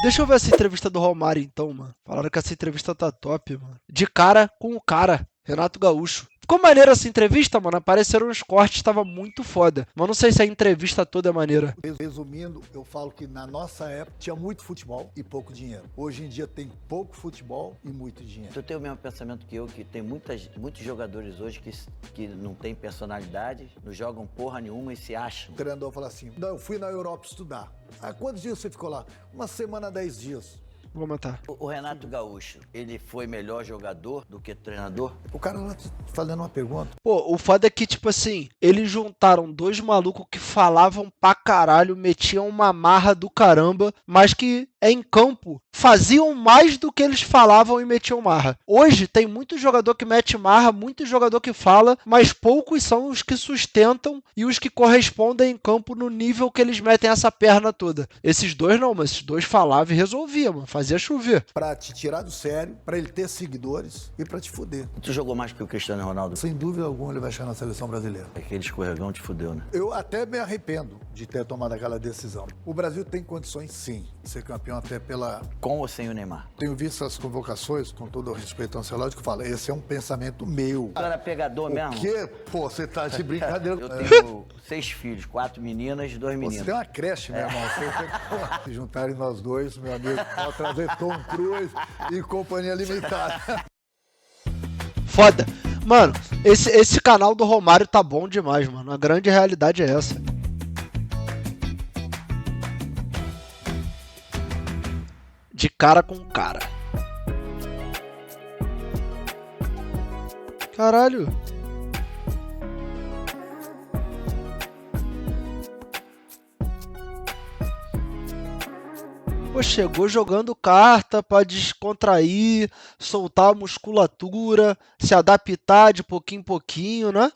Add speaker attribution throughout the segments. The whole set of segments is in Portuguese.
Speaker 1: Deixa eu ver essa entrevista do Romário então, mano. Falaram que essa entrevista tá top, mano. De cara com o cara, Renato Gaúcho. Ficou maneira essa entrevista, mano. Apareceram uns cortes, tava muito foda. Mas não sei se a entrevista toda é maneira.
Speaker 2: Resumindo, eu falo que na nossa época tinha muito futebol e pouco dinheiro. Hoje em dia tem pouco futebol e muito dinheiro.
Speaker 3: Tu tem o mesmo pensamento que eu, que tem muitos jogadores hoje que não tem personalidade, não jogam porra nenhuma e se acham.
Speaker 2: O treinador fala assim, não, eu fui na Europa estudar. Ah, quantos dias você ficou lá? Uma semana, 10 dias.
Speaker 1: Vou matar.
Speaker 3: O Renato Gaúcho, ele foi melhor jogador do que treinador?
Speaker 2: O cara lá fazendo uma pergunta.
Speaker 1: Pô, o foda é que, tipo assim, eles juntaram dois malucos que falavam pra caralho, metiam uma marra do caramba, mas que em campo faziam mais do que eles falavam e metiam marra. Hoje tem muito jogador que mete marra, muito jogador que fala, mas poucos são os que sustentam e os que correspondem em campo no nível que eles metem essa perna toda. Esses dois não, mas esses dois falavam e resolviam, mano. Fazia chover.
Speaker 2: Pra te tirar do sério, pra ele ter seguidores e pra te fuder.
Speaker 3: Tu jogou mais que o Cristiano Ronaldo?
Speaker 2: Sem dúvida alguma ele vai chegar na seleção brasileira.
Speaker 3: Aquele escorregão te fudeu, né?
Speaker 2: Eu até me arrependo de ter tomado aquela decisão. O Brasil tem condições, sim, de ser campeão até pela...
Speaker 3: Com ou sem o Neymar?
Speaker 2: Tenho visto as convocações, com todo o respeito ao Ancelotti, que fala, esse é um pensamento meu.
Speaker 3: Tu era pegador mesmo?
Speaker 2: O quê? Pô, você tá de brincadeira.
Speaker 3: Eu tenho 6 filhos, 4 meninas e 2 meninos.
Speaker 2: Você tem uma creche, meu irmão. Se juntarem nós dois, meu amigo, pode trazer Tom Cruise e companhia limitada.
Speaker 1: Foda. Mano, esse canal do Romário tá bom demais, mano. A grande realidade é essa. De cara com cara. Caralho. Pô, chegou jogando carta pra descontrair, soltar a musculatura, se adaptar de pouquinho em pouquinho, né?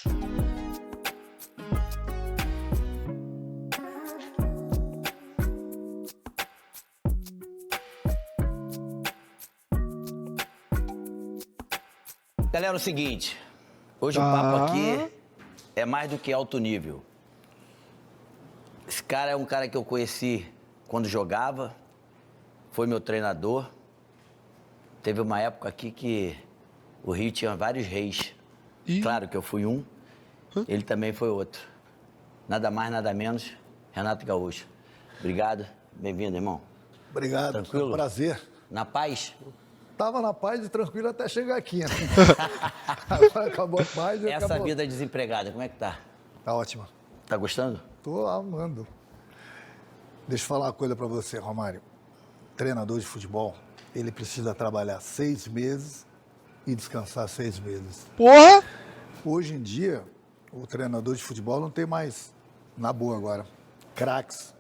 Speaker 3: Galera, é o seguinte, hoje o papo aqui é mais do que alto nível. Esse cara é um cara que eu conheci quando jogava, foi meu treinador. Teve uma época aqui que o Rio tinha vários reis. Claro que eu fui um, ele também foi outro. Nada mais, nada menos, Renato Gaúcho. Obrigado, bem-vindo, irmão.
Speaker 2: Obrigado,
Speaker 3: Tranquilo?
Speaker 2: foi um prazer.
Speaker 3: Na paz?
Speaker 2: Tava na paz e tranquilo até chegar aqui, né? Agora acabou a paz e
Speaker 3: Essa
Speaker 2: acabou.
Speaker 3: vida desempregada, como é que tá?
Speaker 2: Tá ótima.
Speaker 3: Tá gostando?
Speaker 2: Tô amando. Deixa eu falar uma coisa pra você, Romário. Treinador de futebol, ele precisa trabalhar 6 meses e descansar 6 meses.
Speaker 1: Porra!
Speaker 2: Hoje em dia, o treinador de futebol não tem mais, na boa agora, craques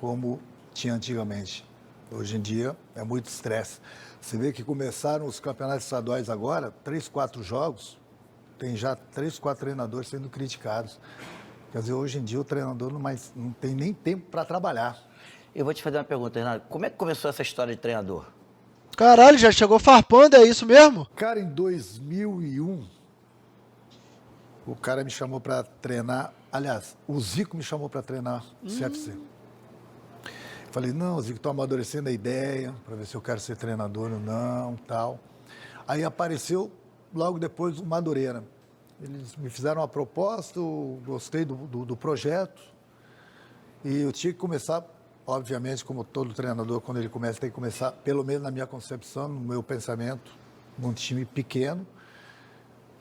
Speaker 2: como tinha antigamente. Hoje em dia é muito estresse. Você vê que começaram os campeonatos estaduais agora, 3, 4 jogos, tem já 3, 4 treinadores sendo criticados. Quer dizer, hoje em dia o treinador não tem nem tempo para trabalhar.
Speaker 3: Eu vou te fazer uma pergunta, Renato. Como é que começou essa história de treinador?
Speaker 1: Caralho, já chegou farpando, é isso mesmo?
Speaker 2: Cara, em 2001, o cara me chamou para treinar. Aliás, o Zico me chamou para treinar o CFC. Falei, não, Zico, estou amadurecendo a ideia, para ver se eu quero ser treinador ou não, tal. Aí apareceu, logo depois, o Madureira. Eles me fizeram uma proposta, eu gostei do projeto. E eu tinha que começar, obviamente, como todo treinador, quando ele começa, tem que começar, pelo menos na minha concepção, no meu pensamento, num time pequeno.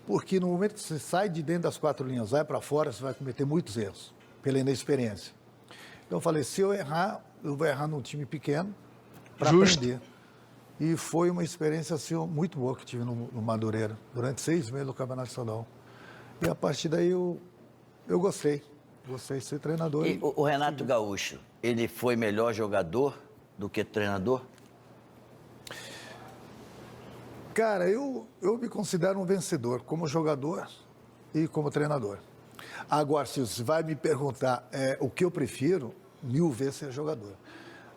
Speaker 2: Porque no momento que você sai de dentro das 4 linhas, vai para fora, você vai cometer muitos erros, pela inexperiência. Então eu falei, se eu errar, eu vou errar num time pequeno para aprender. E foi uma experiência assim, muito boa que tive no Madureira, durante 6 meses no Campeonato Estadual. E a partir daí eu gostei. Gostei de ser treinador.
Speaker 3: E o Renato Gaúcho, ele foi melhor jogador do que treinador?
Speaker 2: Cara, eu me considero um vencedor como jogador e como treinador. Agora, se você vai me perguntar o que eu prefiro, 1000 vezes ser jogador.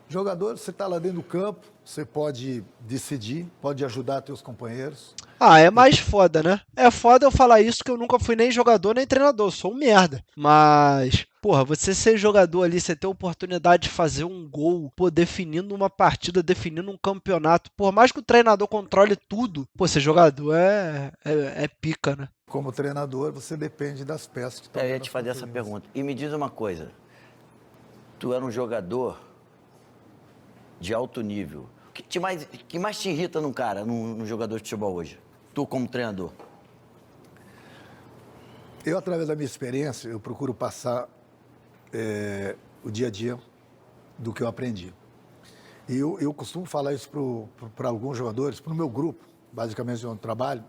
Speaker 2: Jogador, você está lá dentro do campo, você pode decidir, pode ajudar teus companheiros.
Speaker 1: Ah, é mais foda, né? É foda eu falar isso que eu nunca fui nem jogador nem treinador, sou um merda. Mas, porra, você ser jogador ali, você ter a oportunidade de fazer um gol, pô, definindo uma partida, definindo um campeonato, por mais que o treinador controle tudo, pô, ser jogador é pica, né?
Speaker 2: Como treinador, você depende das peças que estão
Speaker 3: Eu ia
Speaker 2: dentro
Speaker 3: te
Speaker 2: das
Speaker 3: fazer essa
Speaker 2: linhas.
Speaker 3: pergunta. E me diz uma coisa. Tu era um jogador de alto nível. O que mais te irrita num cara, num jogador de futebol hoje? Tu como treinador.
Speaker 2: Eu, através da minha experiência, eu procuro passar o dia a dia do que eu aprendi. E eu costumo falar isso para alguns jogadores, para o meu grupo, basicamente onde eu trabalho.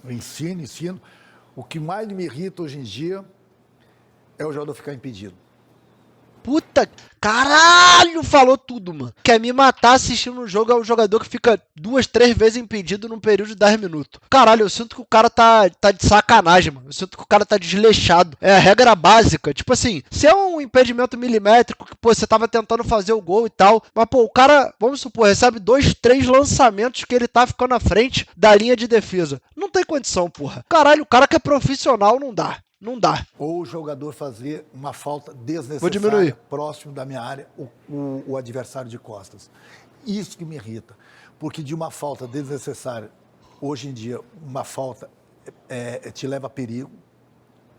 Speaker 2: Eu ensino. O que mais me irrita hoje em dia é o jogador ficar impedido.
Speaker 1: Puta, caralho, falou tudo, mano. Quer me matar assistindo um jogo é o jogador que fica 2, 3 vezes impedido num período de 10 minutos. Caralho, eu sinto que o cara tá de sacanagem, mano. Eu sinto que o cara tá desleixado. É a regra básica. Tipo assim, se é um impedimento milimétrico que, pô, você tava tentando fazer o gol e tal, mas, pô, o cara, vamos supor, recebe 2, 3 lançamentos que ele tá ficando à frente da linha de defesa. Não tem condição, porra. Caralho, o cara que é profissional não dá. Não dá.
Speaker 2: Ou o jogador fazer uma falta
Speaker 1: Vou
Speaker 2: desnecessária
Speaker 1: diminuir.
Speaker 2: próximo da minha área, o adversário de costas. Isso que me irrita. Porque de uma falta desnecessária, hoje em dia, uma falta te leva a perigo.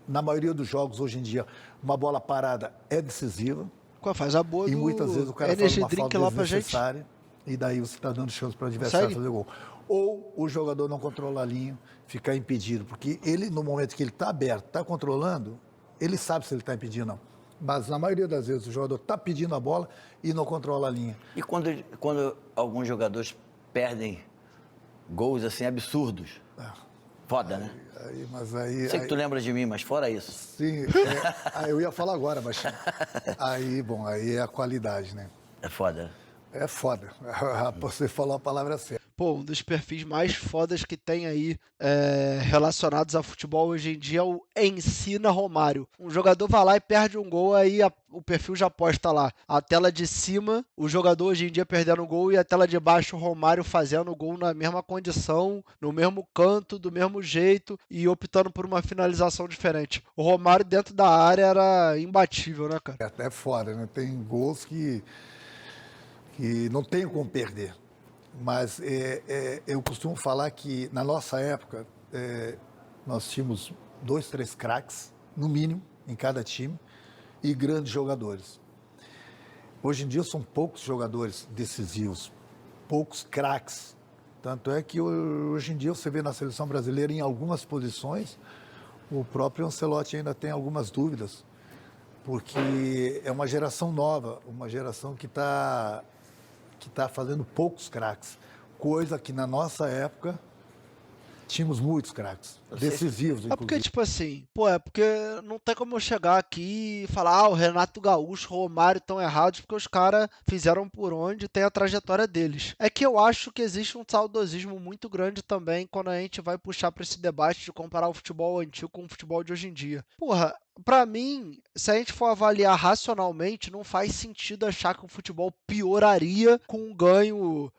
Speaker 2: Na maioria dos jogos, hoje em dia, uma bola parada é decisiva.
Speaker 1: Faz a boa
Speaker 2: E
Speaker 1: do
Speaker 2: muitas vezes o cara faz
Speaker 1: Energy
Speaker 2: uma
Speaker 1: Drink
Speaker 2: falta
Speaker 1: lá pra gente.
Speaker 2: desnecessária e daí você está dando chance para o adversário
Speaker 1: Consegue?
Speaker 2: fazer gol. Ou o jogador não controla a linha, ficar impedido, porque ele, no momento que ele está aberto, está controlando, ele sabe se ele está impedindo ou não. Mas na maioria das vezes o jogador está pedindo a bola e não controla a linha.
Speaker 3: E quando alguns jogadores perdem gols assim absurdos? Foda, né?
Speaker 2: Mas aí,
Speaker 3: Sei que tu lembra de mim, mas fora isso.
Speaker 2: sim, eu ia falar agora, mas aí é a qualidade, né?
Speaker 3: É foda.
Speaker 2: É foda. Você falou a palavra certa.
Speaker 1: Pô, um dos perfis mais fodas que tem aí relacionados a futebol hoje em dia é o Ensina Romário. Um jogador vai lá e perde um gol, aí o perfil já posta lá. A tela de cima, o jogador hoje em dia perdendo o gol, e a tela de baixo, o Romário fazendo o gol na mesma condição, no mesmo canto, do mesmo jeito, e optando por uma finalização diferente. O Romário dentro da área era imbatível, né, cara?
Speaker 2: É até foda, né? Tem gols que não tem como perder. Mas eu costumo falar que, na nossa época, nós tínhamos 2, 3 craques, no mínimo, em cada time, e grandes jogadores. Hoje em dia são poucos jogadores decisivos, poucos craques. Tanto é que hoje em dia você vê na seleção brasileira, em algumas posições, o próprio Ancelotti ainda tem algumas dúvidas, porque é uma geração nova, uma geração que está fazendo poucos craques, coisa que na nossa época tínhamos muitos craques, decisivos,
Speaker 1: É porque,
Speaker 2: inclusive.
Speaker 1: tipo assim, pô, é porque não tem como eu chegar aqui e falar, o Renato Gaúcho, o Romário estão errados, porque os caras fizeram por onde tem a trajetória deles. É que eu acho que existe um saudosismo muito grande também quando a gente vai puxar pra esse debate de comparar o futebol antigo com o futebol de hoje em dia. Porra, pra mim, se a gente for avaliar racionalmente, não faz sentido achar que o futebol pioraria com um ganho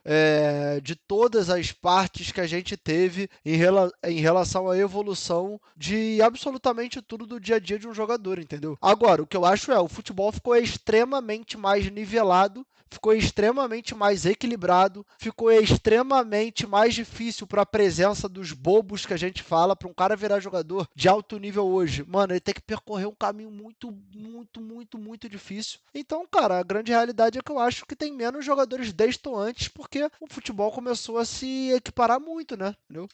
Speaker 1: de todas as partes que a gente teve em relação à evolução de absolutamente tudo do dia a dia de um jogador, entendeu? Agora, o que eu acho o futebol ficou extremamente mais nivelado, ficou extremamente mais equilibrado, ficou extremamente mais difícil para a presença dos bobos que a gente fala, para um cara virar jogador de alto nível hoje. Mano, ele tem que percorrer um caminho muito difícil. Então, cara, a grande realidade é que eu acho que tem menos jogadores destoantes porque o futebol começou a se equiparar muito, né? Entendeu?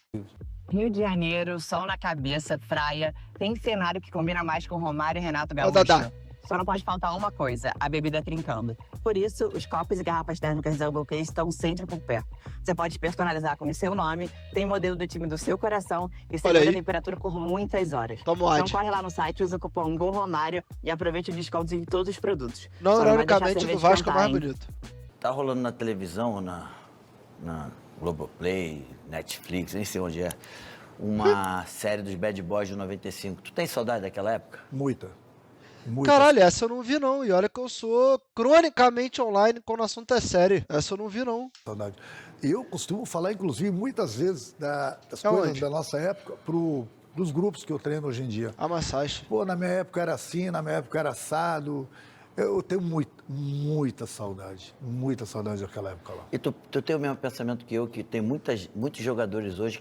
Speaker 4: Rio de Janeiro, sol na cabeça, praia. Tem cenário que combina mais com Romário e Renato
Speaker 1: Ó,
Speaker 4: Gaúcho.
Speaker 1: Dadá.
Speaker 4: Só não pode faltar uma coisa, a bebida trincando. Por isso, os copos e garrafas térmicas Double Case estão sempre por perto. Você pode personalizar com o seu nome, tem modelo do time do seu coração e segura a temperatura por muitas horas.
Speaker 1: Toma um
Speaker 4: Então
Speaker 1: ad.
Speaker 4: corre lá no site, usa o cupom GOLROMÁRIO e aproveite o desconto em todos os produtos.
Speaker 1: Não,
Speaker 4: Só vai deixar a
Speaker 1: ironicamente,
Speaker 4: cerveja
Speaker 1: do Vasco é
Speaker 4: esquentar,
Speaker 1: mais
Speaker 4: hein?
Speaker 1: bonito.
Speaker 3: Tá rolando na televisão, na Globoplay, Netflix, nem sei onde é, uma série dos Bad Boys de 95. Tu tem saudade daquela época?
Speaker 2: Muita.
Speaker 1: Caralho, essa eu não vi não. E olha que eu sou cronicamente online quando o assunto é série. Essa eu não vi não.
Speaker 2: Saudade. Eu costumo falar, inclusive, muitas vezes das
Speaker 1: Aonde?
Speaker 2: coisas da nossa época dos grupos que eu treino hoje em dia.
Speaker 1: A massagem.
Speaker 2: Pô, na minha época era assim, na minha época era assado. Eu tenho muita saudade daquela época lá.
Speaker 3: E tu tem o mesmo pensamento que eu, que tem muitos jogadores hoje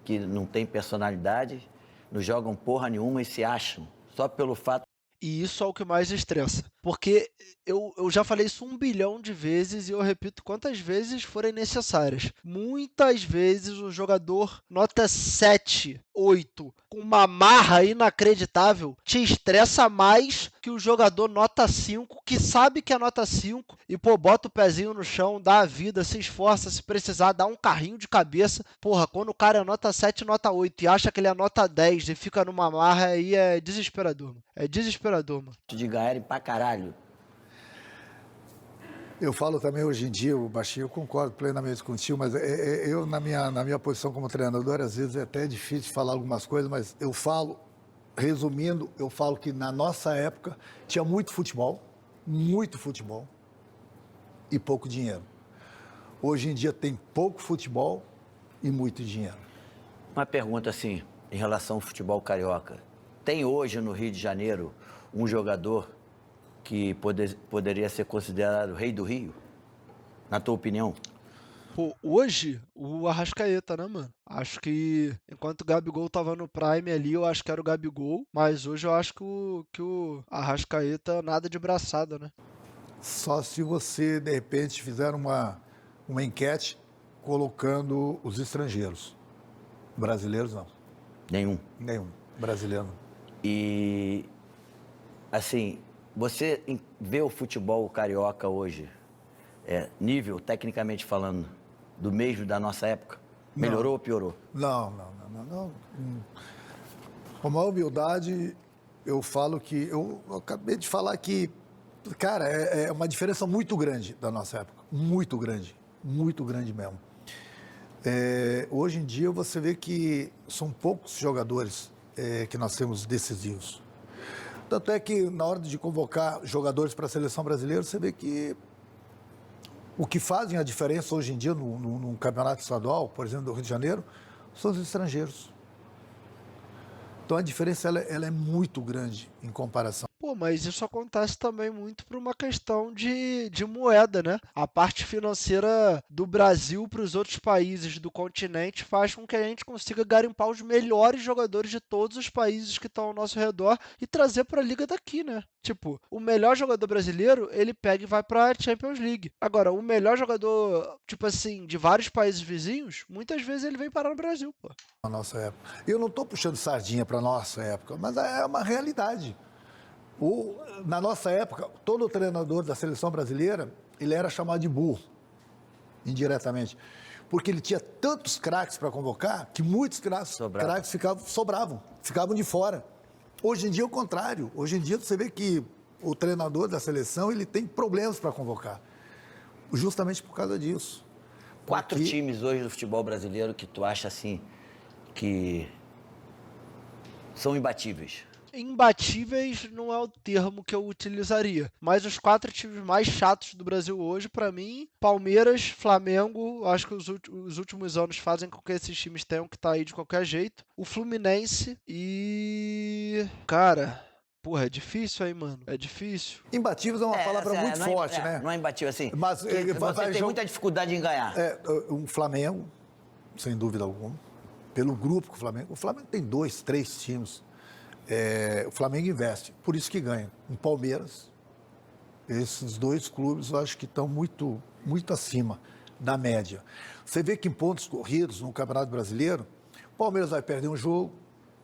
Speaker 3: que não têm personalidade, não jogam porra nenhuma e se acham, só pelo fato.
Speaker 1: E isso é o que mais estressa. Porque eu já falei isso 1 bilhão de vezes e eu repito quantas vezes forem necessárias. Muitas vezes o jogador nota 7, 8, com uma marra inacreditável, te estressa mais que o jogador nota 5, que sabe que é nota 5 e, pô, bota o pezinho no chão, dá a vida, se esforça, se precisar, dá um carrinho de cabeça. Porra, quando o cara é nota 7, nota 8 e acha que ele é nota 10 e fica numa marra, aí é desesperador, mano. É desesperador, mano.
Speaker 3: De ganharem pra caralho.
Speaker 2: Eu falo também hoje em dia, o Baixinho, eu concordo plenamente contigo, mas eu, na minha posição como treinador, às vezes é até difícil falar algumas coisas, mas eu falo, resumindo, eu falo que na nossa época tinha muito futebol e pouco dinheiro. Hoje em dia tem pouco futebol e muito dinheiro.
Speaker 3: Uma pergunta assim, em relação ao futebol carioca. Tem hoje no Rio de Janeiro um jogador que poderia ser considerado o rei do Rio? Na tua opinião?
Speaker 1: Pô, hoje, o Arrascaeta, né, mano? Acho que enquanto o Gabigol tava no Prime ali, eu acho que era o Gabigol, mas hoje eu acho que o Arrascaeta nada de braçada, né?
Speaker 2: Só se você, de repente, fizer uma enquete colocando os estrangeiros. Brasileiros, não.
Speaker 3: Nenhum.
Speaker 2: Brasileiro não.
Speaker 3: E, assim, você vê o futebol carioca hoje, nível, tecnicamente falando, do mesmo da nossa época? Melhorou ou piorou?
Speaker 2: Não. Com a maior humildade, eu falo que... Eu acabei de falar que, cara, é uma diferença muito grande da nossa época. Muito grande mesmo. Hoje em dia, você vê que são poucos jogadores que nós temos decisivos. Tanto é que, na hora de convocar jogadores para a seleção brasileira, você vê que o que fazem a diferença hoje em dia no campeonato estadual, por exemplo, do Rio de Janeiro, são os estrangeiros. Então, a diferença ela é muito grande em comparação.
Speaker 1: Pô, mas isso acontece também muito por uma questão de moeda, né? A parte financeira do Brasil para os outros países do continente faz com que a gente consiga garimpar os melhores jogadores de todos os países que estão ao nosso redor e trazer para a liga daqui, né? Tipo, o melhor jogador brasileiro, ele pega e vai para a Champions League. Agora, o melhor jogador, tipo assim, de vários países vizinhos, muitas vezes ele vem parar no Brasil, pô.
Speaker 2: Na nossa época. Eu não estou puxando sardinha para a nossa época, mas é uma realidade. Na nossa época, todo treinador da seleção brasileira, ele era chamado de burro, indiretamente. Porque ele tinha tantos craques para convocar, que muitos craques ficavam de fora. Hoje em dia é o contrário. Hoje em dia você vê que o treinador da seleção, ele tem problemas para convocar. Justamente por causa disso.
Speaker 3: 4 times hoje do futebol brasileiro que tu acha assim, que são imbatíveis.
Speaker 1: Imbatíveis não é o termo que eu utilizaria, mas os 4 times mais chatos do Brasil hoje, pra mim, Palmeiras, Flamengo, acho que os últimos anos fazem com que esses times tenham que estar aí de qualquer jeito, o Fluminense e... Cara... Porra, é difícil aí, mano. É difícil.
Speaker 2: Imbatíveis é uma palavra muito forte, né?
Speaker 3: Não é imbatível assim.
Speaker 2: Mas
Speaker 3: você tem muita dificuldade em ganhar.
Speaker 2: Um Flamengo, sem dúvida alguma, pelo grupo que o Flamengo... O Flamengo tem 2, 3 times. O Flamengo investe, por isso que ganha. O Palmeiras, esses 2 clubes eu acho que estão muito acima da média. Você vê que em pontos corridos no Campeonato Brasileiro, o Palmeiras vai perder um jogo,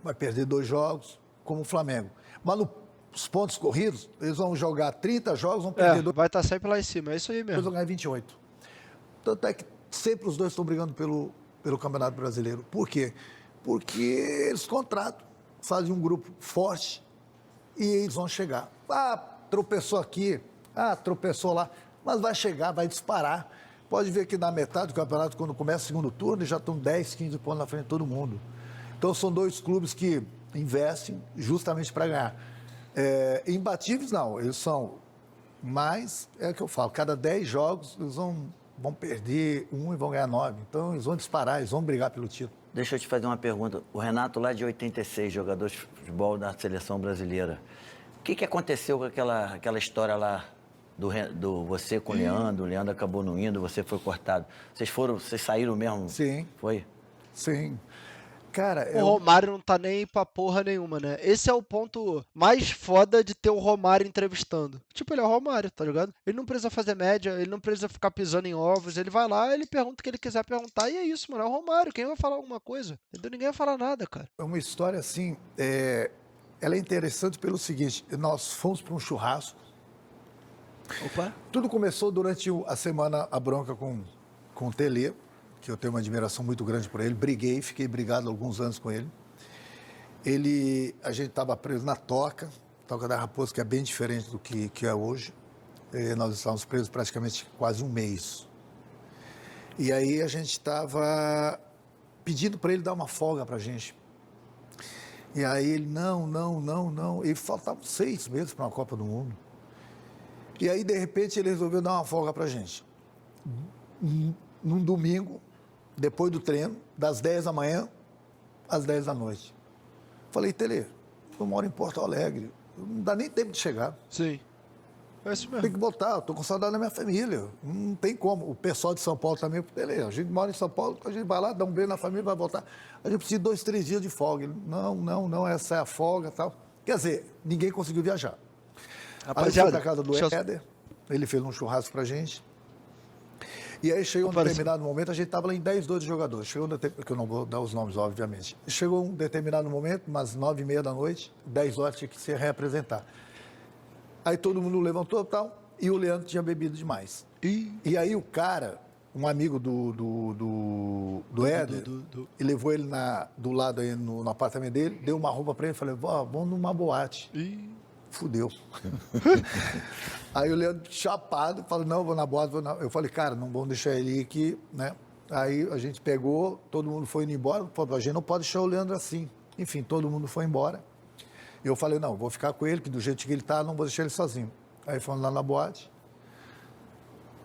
Speaker 2: vai perder 2 jogos, como o Flamengo. Mas nos pontos corridos, eles vão jogar 30 jogos, vão perder 2.
Speaker 1: Vai estar sempre lá em cima, é isso aí mesmo.
Speaker 2: Depois vão ganhar 28. Tanto é que sempre os 2 estão brigando pelo Campeonato Brasileiro. Por quê? Porque eles contratam, fazem um grupo forte e eles vão chegar. Tropeçou aqui, tropeçou lá, mas vai chegar, vai disparar. Pode ver que na metade do campeonato, quando começa o segundo turno, eles já estão 10, 15 pontos na frente de todo mundo. Então, são 2 clubes que investem justamente para ganhar. Imbatíveis não, eles são, mas é o que eu falo, cada 10 jogos eles vão perder 1 e vão ganhar 9. Então eles vão disparar, eles vão brigar pelo título.
Speaker 3: Deixa eu te fazer uma pergunta. O Renato lá de 86, jogador de futebol da seleção brasileira. O que aconteceu com aquela história lá do você com o Leandro acabou não indo, você foi cortado. Vocês saíram mesmo?
Speaker 2: Sim.
Speaker 3: Foi?
Speaker 2: Sim. Cara,
Speaker 1: O Romário não tá nem aí pra porra nenhuma, né? Esse é o ponto mais foda de ter o Romário entrevistando. Tipo, ele é o Romário, tá ligado? Ele não precisa fazer média, ele não precisa ficar pisando em ovos, ele vai lá, ele pergunta o que ele quiser perguntar e é isso, mano. É o Romário, quem vai falar alguma coisa? Entendeu? Ninguém vai falar nada, cara.
Speaker 2: é uma história assim, ela é interessante pelo seguinte, nós fomos para um churrasco.
Speaker 1: Opa.
Speaker 2: Tudo começou durante a semana, a bronca com o Tele, que eu tenho uma admiração muito grande por ele. Fiquei brigado alguns anos com ele. A gente estava preso na Toca da Raposa, que é bem diferente do que é hoje. Nós estávamos presos praticamente quase um mês. E aí a gente estava pedindo para ele dar uma folga para a gente. E aí ele, não. E faltavam 6 meses para uma Copa do Mundo. E aí, de repente, ele resolveu dar uma folga para a gente. Num domingo, depois do treino, das 10 da manhã às 10 da noite. Falei, Tele, eu moro em Porto Alegre, não dá nem tempo de chegar.
Speaker 1: Sim. É isso mesmo.
Speaker 2: Tem que botar, eu tô com saudade da minha família. Não tem como. O pessoal de São Paulo também, Tele, a gente mora em São Paulo, a gente vai lá, dá um beijo na família, vai voltar. A gente precisa de 2, 3 dias de folga. Ele, não, essa é a folga e tal. Quer dizer, ninguém conseguiu viajar.
Speaker 1: Rapaziada,
Speaker 2: aí foi pra casa do Éder, ele fez um churrasco pra gente. E aí chegou um determinado momento, a gente estava lá em 10, 12 jogadores. Que eu não vou dar os nomes, obviamente. Chegou um determinado momento, umas 9h30 da noite, 10 horas tinha que se reapresentar. Aí todo mundo levantou e tal, e o Leandro tinha bebido demais. E aí o cara, um amigo do Éder, e levou ele do lado aí no apartamento dele, deu uma roupa pra ele e falei, vamos numa boate. Fudeu. Aí o Leandro chapado, falou, não, vou na boate, Eu falei, cara, não vamos deixar ele ir aqui, né? Aí a gente pegou, todo mundo foi indo embora, a gente não pode deixar o Leandro assim. Enfim, todo mundo foi embora. Eu falei, não, vou ficar com ele, que do jeito que ele tá, não vou deixar ele sozinho. Aí fomos lá na boate.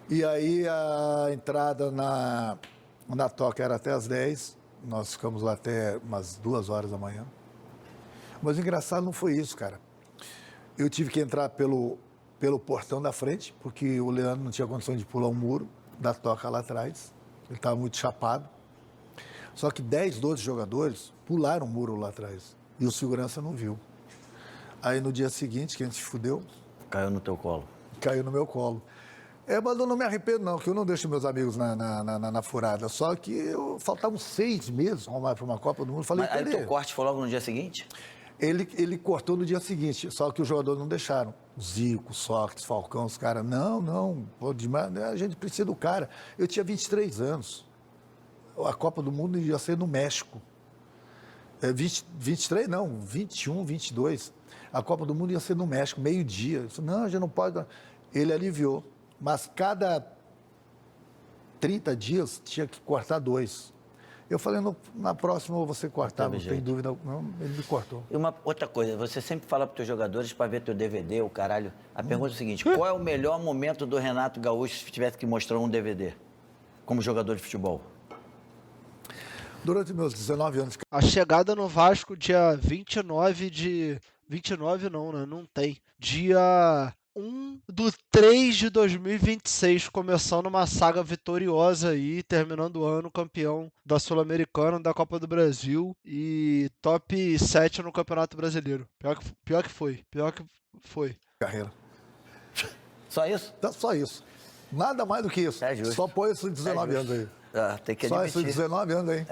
Speaker 2: E aí a entrada na Toca era até às 10, nós ficamos lá até umas 2 horas da manhã. Mas o engraçado não foi isso, cara. Eu tive que entrar pelo portão da frente, porque o Leandro não tinha condição de pular um muro da Toca lá atrás. Ele estava muito chapado. Só que 10, 12 jogadores pularam o muro lá atrás. E o segurança não viu. Aí no dia seguinte, que a gente se fudeu...
Speaker 3: Caiu no teu colo.
Speaker 2: Caiu no meu colo. Mas eu não me arrependo, não, que eu não deixo meus amigos na furada. Só que faltavam 6 meses para uma Copa do Mundo. Falei,
Speaker 3: mas aí teu corte foi logo no dia seguinte?
Speaker 2: Ele cortou no dia seguinte, só que os jogadores não deixaram. Zico, Sócrates, Falcão, os caras, não, pô, demais, a gente precisa do cara. Eu tinha 23 anos. A Copa do Mundo ia ser no México. 23 não, 21, 22. A Copa do Mundo ia ser no México, meio-dia. Não, a gente não pode... Ele aliviou, mas cada 30 dias tinha que cortar 2. Eu falei, na próxima eu vou você cortar, não tem dúvida. Não, ele me cortou.
Speaker 3: E uma outra coisa, você sempre fala para os teus jogadores para ver teu DVD, o caralho. A pergunta é o seguinte, qual é o melhor momento do Renato Gaúcho se tivesse que mostrar um DVD, como jogador de futebol?
Speaker 2: Durante meus 19 anos...
Speaker 1: A chegada no Vasco dia 29 de... 29 não, né? Não tem. Dia 1/3 de 2026, começando uma saga vitoriosa aí, terminando o ano campeão da Sul-Americana, da Copa do Brasil e top 7 no Campeonato Brasileiro. Pior que foi.
Speaker 2: Carreira.
Speaker 3: Só isso?
Speaker 2: Só isso. Nada mais do que isso.
Speaker 3: É justo.
Speaker 2: Só põe esses 19 anos aí.
Speaker 3: Tem que
Speaker 2: Só
Speaker 3: admitir.
Speaker 2: esses 19 anos aí.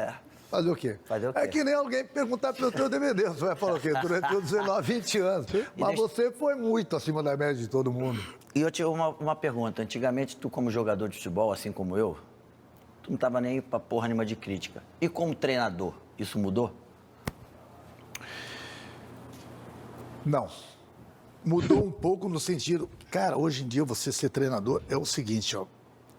Speaker 2: Fazer o quê? É que nem alguém perguntar pelo teu DVD. Você vai falar o quê? Durante os 19, 20 anos. Mas você foi muito acima da média de todo mundo.
Speaker 3: E eu tinha uma pergunta. Antigamente, tu como jogador de futebol, assim como eu, tu não tava nem aí pra porra nenhuma de crítica. E como treinador, isso mudou?
Speaker 2: Não. Mudou um pouco no sentido... Cara, hoje em dia você ser treinador é o seguinte, ó.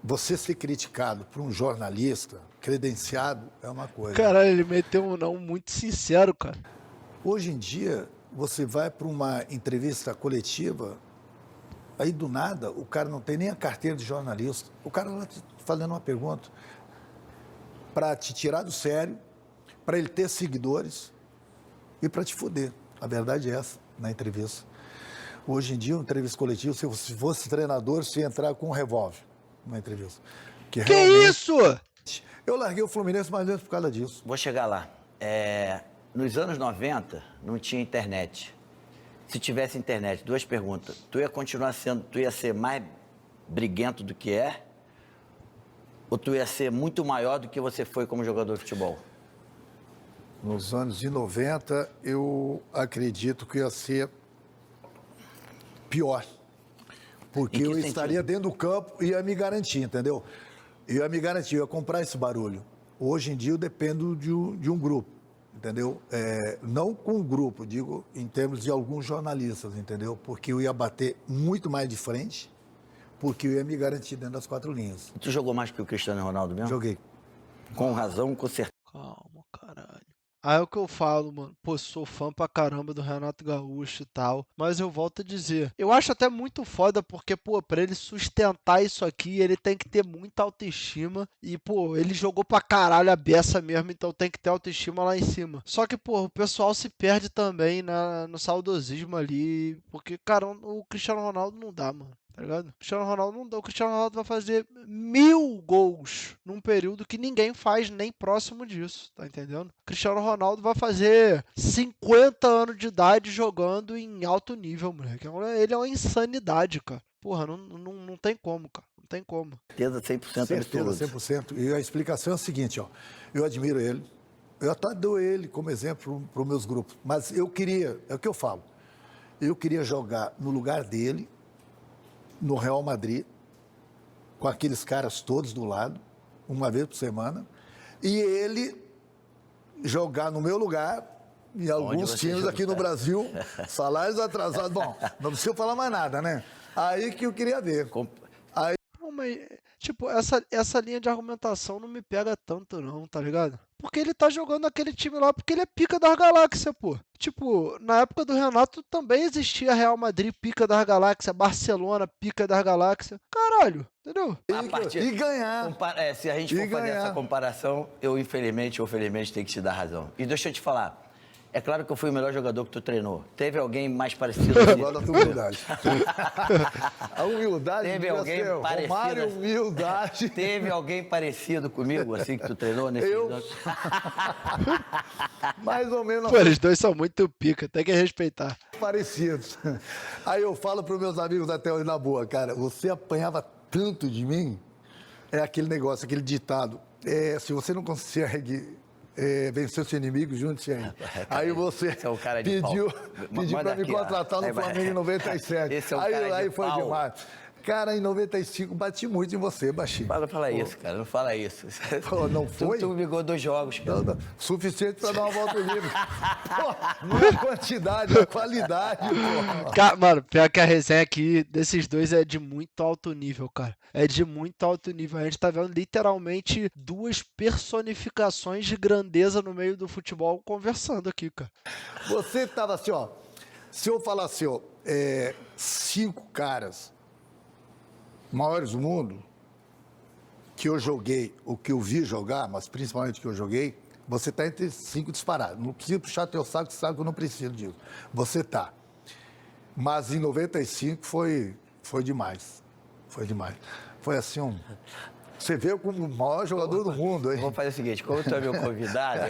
Speaker 2: Você ser criticado por um jornalista credenciado é uma coisa.
Speaker 1: Caralho, ele meteu um não muito sincero, cara.
Speaker 2: Hoje em dia, você vai para uma entrevista coletiva, aí do nada o cara não tem nem a carteira de jornalista. O cara lá te fazendo uma pergunta para te tirar do sério, para ele ter seguidores e para te foder. A verdade é essa, na entrevista. Hoje em dia, uma entrevista coletiva, se fosse treinador, você ia entrar com um revólver numa entrevista.
Speaker 1: Que isso?
Speaker 2: Eu larguei o Fluminense mais ou menos por causa disso.
Speaker 3: Vou chegar lá. Nos anos 90, não tinha internet. Se tivesse internet, 2 perguntas. Tu ia ser mais briguento do que é? Ou tu ia ser muito maior do que você foi como jogador de futebol?
Speaker 2: Nos anos de 90, eu acredito que ia ser pior. Porque eu estaria dentro do campo e ia me garantir, entendeu? Eu ia me garantir, eu ia comprar esse barulho. Hoje em dia eu dependo de um grupo, entendeu? Não com um grupo, digo em termos de alguns jornalistas, entendeu? Porque eu ia bater muito mais de frente, porque eu ia me garantir dentro das 4 linhas.
Speaker 3: Tu jogou mais que o Cristiano Ronaldo mesmo?
Speaker 2: Joguei.
Speaker 3: Com razão, com certeza.
Speaker 1: Calma, caralho. Aí é o que eu falo, mano. Pô, sou fã pra caramba do Renato Gaúcho e tal. Mas eu volto a dizer. Eu acho até muito foda porque, pô, pra ele sustentar isso aqui, ele tem que ter muita autoestima. E, pô, ele jogou pra caralho a beça mesmo, então tem que ter autoestima lá em cima. Só que, pô, o pessoal se perde também no saudosismo ali. Porque, cara, o Cristiano Ronaldo não dá, mano. Tá ligado? O Cristiano Ronaldo não dá. O Cristiano Ronaldo vai fazer 1000 gols num período que ninguém faz nem próximo disso, tá entendendo? O Cristiano Ronaldo vai fazer 50 anos de idade jogando em alto nível, moleque. Ele é uma insanidade, cara. Porra, não tem como, cara. Não tem como.
Speaker 3: Certeza 100% absoluto.
Speaker 2: Certeza, 100%. E a explicação é a seguinte, ó. Eu admiro ele. Eu até dou ele como exemplo para os meus grupos. Mas eu queria, é o que eu falo, eu queria jogar no lugar dele, no Real Madrid, com aqueles caras todos do lado, uma vez por semana, e ele jogar no meu lugar, em alguns times aqui no Brasil, salários atrasados. Bom, não precisa falar mais nada, né? Aí que eu queria ver. Aí...
Speaker 1: Não, mas, tipo, essa linha de argumentação não me pega tanto não, tá ligado? Porque ele tá jogando aquele time lá porque ele é pica das galáxias, pô. Tipo, na época do Renato também existia Real Madrid, pica das galáxias, Barcelona, pica das galáxias. Caralho, entendeu?
Speaker 2: E ganhar.
Speaker 3: Se a gente for fazer essa comparação, eu infelizmente ou felizmente tenho que te dar razão. E deixa eu te falar. É claro que eu fui o melhor jogador que tu treinou. Teve alguém mais parecido comigo?
Speaker 2: Agora a tua humildade. A humildade.
Speaker 3: Teve alguém parecido.
Speaker 2: Romário, humildade.
Speaker 3: Teve alguém parecido comigo, assim, que tu treinou nesse anos?
Speaker 2: Mais ou menos.
Speaker 1: Pô, eles dois são muito pica, tem que respeitar.
Speaker 2: Parecidos. Aí eu falo para os meus amigos até hoje na boa, cara, você apanhava tanto de mim, é aquele negócio, aquele ditado, se você não consegue vencer seu inimigo, junte-se aí. Aí você pediu para me contratar no Flamengo em 97.
Speaker 3: Esse é o
Speaker 2: aí foi demais. Cara, em 95 bati muito em você, baixinho.
Speaker 3: Não fala isso, cara, não fala isso.
Speaker 2: Pô, não foi?
Speaker 3: Tu me ligou 2 jogos, cara.
Speaker 2: Não, suficiente para dar uma volta livre. Pô, não é quantidade, é qualidade, pô.
Speaker 1: Mano, pior que a resenha aqui desses dois é de muito alto nível, cara. É de muito alto nível. A gente tá vendo literalmente 2 personificações de grandeza no meio do futebol conversando aqui, cara.
Speaker 2: Você tava assim, ó. Se eu falar assim, ó, 5 caras maiores do mundo, que eu joguei, o que eu vi jogar, mas principalmente que eu joguei, você está entre 5 disparados. Não precisa puxar teu saco, você sabe que eu não preciso disso. Você tá. Mas em 95 foi demais. Foi demais. Foi assim Você veio como o maior jogador do mundo, hein?
Speaker 3: Vamos fazer o seguinte, como tu é meu convidado,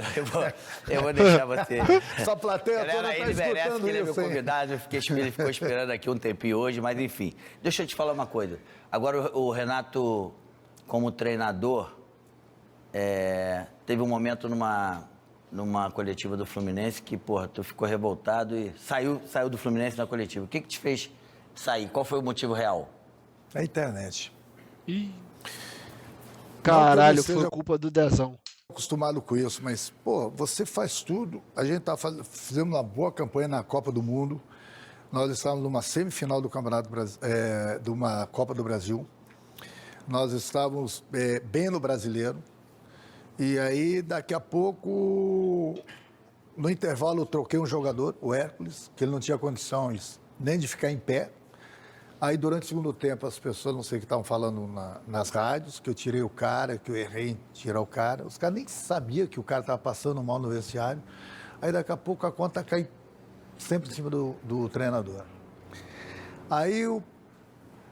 Speaker 3: eu vou deixar você...
Speaker 2: Essa plateia toda tá
Speaker 3: ele merece
Speaker 2: escutando
Speaker 3: que ele é meu
Speaker 2: isso, hein?
Speaker 3: convidado, ele ficou esperando aqui um tempinho hoje, mas enfim. Deixa eu te falar uma coisa. Agora o Renato, como treinador, teve um momento numa coletiva do Fluminense que, porra, tu ficou revoltado e saiu do Fluminense na coletiva. O que te fez sair? Qual foi o motivo real?
Speaker 2: A internet.
Speaker 1: Caralho, foi culpa do Dezão.
Speaker 2: Acostumado com isso, mas, pô, você faz tudo. A gente fizemos uma boa campanha na Copa do Mundo. Nós estávamos numa semifinal do Campeonato de uma Copa do Brasil. Nós estávamos bem no Brasileiro. E aí, daqui a pouco, No intervalo, eu troquei um jogador, o Hércules, que ele não tinha condições nem de ficar em pé. Aí, durante o segundo tempo, as pessoas, não sei o que estavam falando nas rádios, que eu tirei o cara, que eu errei em tirar o cara. Os caras nem sabiam que o cara estava passando mal no vestiário. Aí, daqui a pouco, a conta cai sempre em cima do treinador. Aí,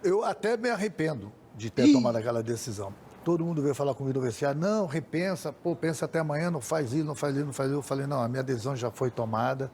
Speaker 2: eu até me arrependo de ter tomado aquela decisão. Todo mundo veio falar comigo no vestiário, não, repensa, pensa até amanhã, não faz isso, não faz isso, não faz isso. Eu falei, não, a minha decisão já foi tomada.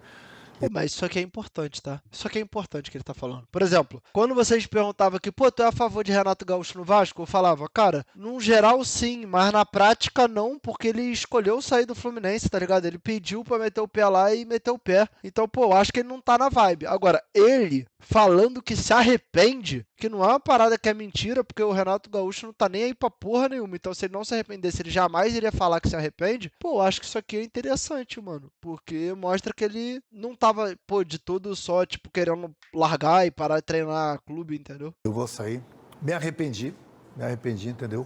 Speaker 1: Pô, mas isso aqui é importante, tá? Isso aqui é importante que ele tá falando. Por exemplo, quando vocês perguntavam que, pô, tu é a favor de Renato Gaúcho no Vasco? Eu falava, cara, num geral sim, mas na prática não, porque ele escolheu sair do Fluminense, tá ligado? Ele pediu pra meter o pé lá e meteu o pé. Então, pô, eu acho que ele não tá na vibe. Agora, ele falando que se arrepende, que não é uma parada que é mentira, porque o Renato Gaúcho não tá nem aí pra porra nenhuma. Então, se ele não se arrependesse, ele jamais iria falar que se arrepende. Pô, eu acho que isso aqui é interessante, mano. Porque mostra que ele não tava, pô, de todo só, tipo, querendo largar e parar de treinar clube, entendeu?
Speaker 2: Eu vou sair. Me arrependi, entendeu?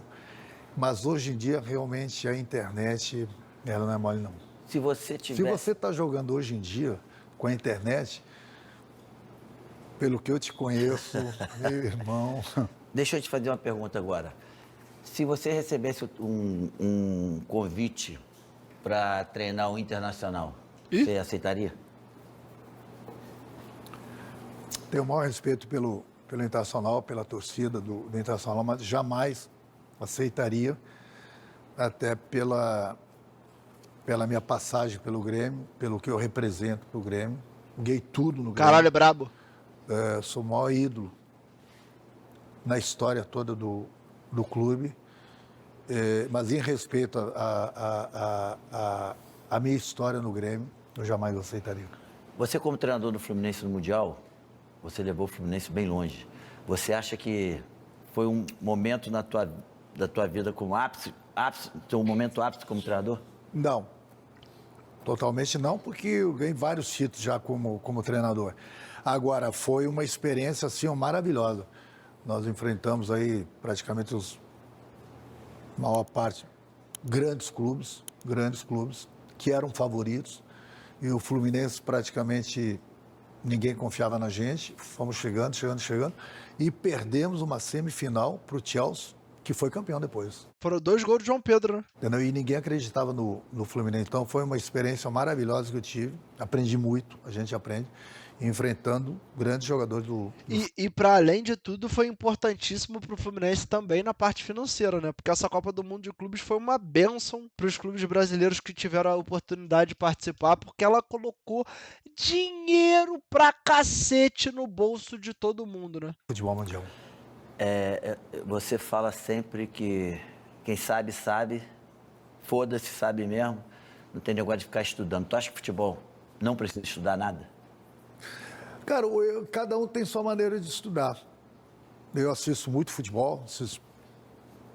Speaker 2: Mas hoje em dia, realmente, a internet, ela não é mole, não.
Speaker 3: Se você
Speaker 2: Se você tá jogando hoje em dia com a internet, pelo que eu te conheço, meu irmão...
Speaker 3: Deixa eu te fazer uma pergunta agora. Se você recebesse um convite para treinar o Internacional, você aceitaria?
Speaker 2: Tenho o maior respeito pelo Internacional, pela torcida do Internacional, mas jamais aceitaria, até pela minha passagem pelo Grêmio, pelo que eu represento pro Grêmio. Joguei tudo no Grêmio.
Speaker 1: Caralho, é brabo.
Speaker 2: Sou o maior ídolo na história toda do clube, mas em respeito à minha história no Grêmio, eu jamais aceitaria.
Speaker 3: Você, como treinador do Fluminense no Mundial, você levou o Fluminense bem longe. Você acha que foi um momento da tua vida como ápice, um momento ápice como treinador?
Speaker 2: Não, totalmente não, porque eu ganhei vários títulos já como treinador. Agora, foi uma experiência, assim, maravilhosa. Nós enfrentamos aí praticamente maior parte, grandes clubes, que eram favoritos. E o Fluminense praticamente ninguém confiava na gente. Fomos chegando. E perdemos uma semifinal para o Chelsea, que foi campeão depois.
Speaker 1: Foram 2 gols de João Pedro, né?
Speaker 2: Entendeu? E ninguém acreditava no Fluminense. Então, foi uma experiência maravilhosa que eu tive. Aprendi muito, a gente aprende, enfrentando grandes jogadores do...
Speaker 1: E para além de tudo, foi importantíssimo pro Fluminense também na parte financeira, né? Porque essa Copa do Mundo de Clubes foi uma bênção pros clubes brasileiros que tiveram a oportunidade de participar, porque ela colocou dinheiro pra cacete no bolso de todo mundo, né?
Speaker 2: Futebol mundial.
Speaker 3: Você fala sempre que quem sabe, sabe, foda-se, sabe mesmo, não tem negócio de ficar estudando. Tu acha que futebol não precisa estudar nada?
Speaker 2: Cara, cada um tem sua maneira de estudar. Eu assisto muito futebol, assisto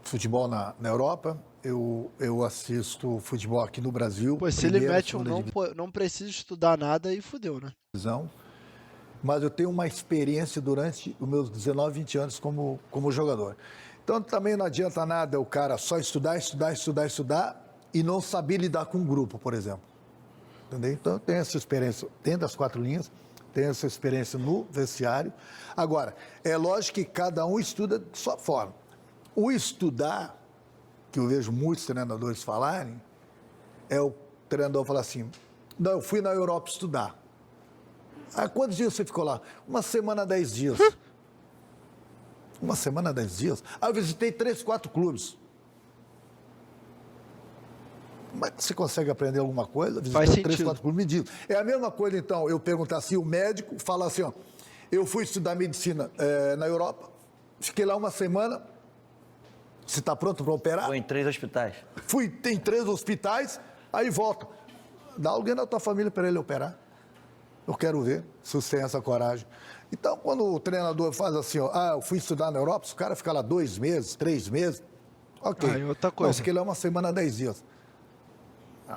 Speaker 2: futebol na Europa, eu assisto futebol aqui no Brasil.
Speaker 1: Pô, se ele mete não precisa estudar nada e fudeu, né?
Speaker 2: Mas eu tenho uma experiência durante os meus 19, 20 anos como jogador. Então também não adianta nada o cara só estudar e não saber lidar com um grupo, por exemplo. Entendeu? Então eu tenho essa experiência dentro das 4 linhas, tenho essa experiência no vestiário. Agora, é lógico que cada um estuda de sua forma. O estudar, que eu vejo muitos treinadores falarem, é o treinador falar assim, não, eu fui na Europa estudar. Ah, quantos dias você ficou lá? 1 semana, 10 dias. 1 semana, 10 dias? Ah, eu visitei 3, 4 clubes. Mas você consegue aprender alguma coisa?
Speaker 1: Faz sentido.
Speaker 2: 3, 4 clubes, me diz. É a mesma coisa, então, eu perguntar assim, o médico fala assim, ó, eu fui estudar medicina na Europa, fiquei lá 1 semana, você está pronto para operar?
Speaker 3: Foi em 3 hospitais.
Speaker 2: Tem 3 hospitais, aí volta. Dá alguém da tua família para ele operar. Eu quero ver se você tem essa coragem. Então, quando o treinador faz assim, ó, eu fui estudar na Europa, se o cara ficar lá 2 meses, 3 meses, ok.
Speaker 1: Ah, outra coisa.
Speaker 2: Mas que ele é 1 semana, 10 dias.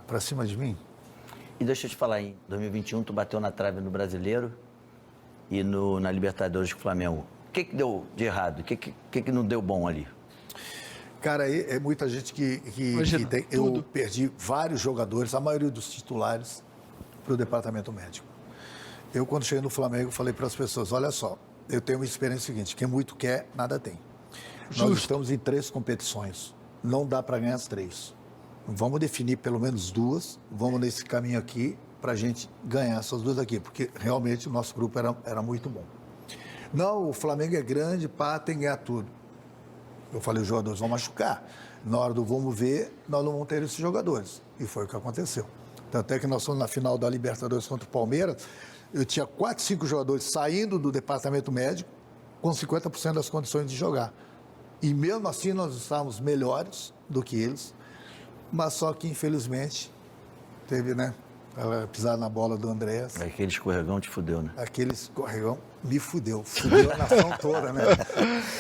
Speaker 2: Pra cima de mim?
Speaker 3: E deixa eu te falar, em 2021 tu bateu na trave no Brasileiro e na Libertadores com o Flamengo. O que deu de errado? O que não deu bom ali?
Speaker 2: Cara, é muita gente que tem. Eu perdi vários jogadores, a maioria dos titulares. para o departamento médico. Eu, quando cheguei no Flamengo, falei para as pessoas, olha só, eu tenho uma experiência seguinte, quem muito quer, nada tem. Justo. Nós estamos em 3 competições, não dá para ganhar as 3. Vamos definir pelo menos 2, vamos nesse caminho aqui para a gente ganhar essas 2 aqui, porque realmente o nosso grupo era muito bom. Não, o Flamengo é grande, pá, tem que ganhar tudo. Eu falei, os jogadores vão machucar. Na hora do vamos ver, nós não vamos ter esses jogadores. E foi o que aconteceu. Tanto é que nós fomos na final da Libertadores contra o Palmeiras, eu tinha 4, 5 jogadores saindo do departamento médico com 50% das condições de jogar. E mesmo assim nós estávamos melhores do que eles, mas só que infelizmente teve, né? Ela pisar na bola do Andréas.
Speaker 3: Aquele escorregão te fudeu, né?
Speaker 2: Aquele escorregão me fudeu. Fudeu a nação toda, né?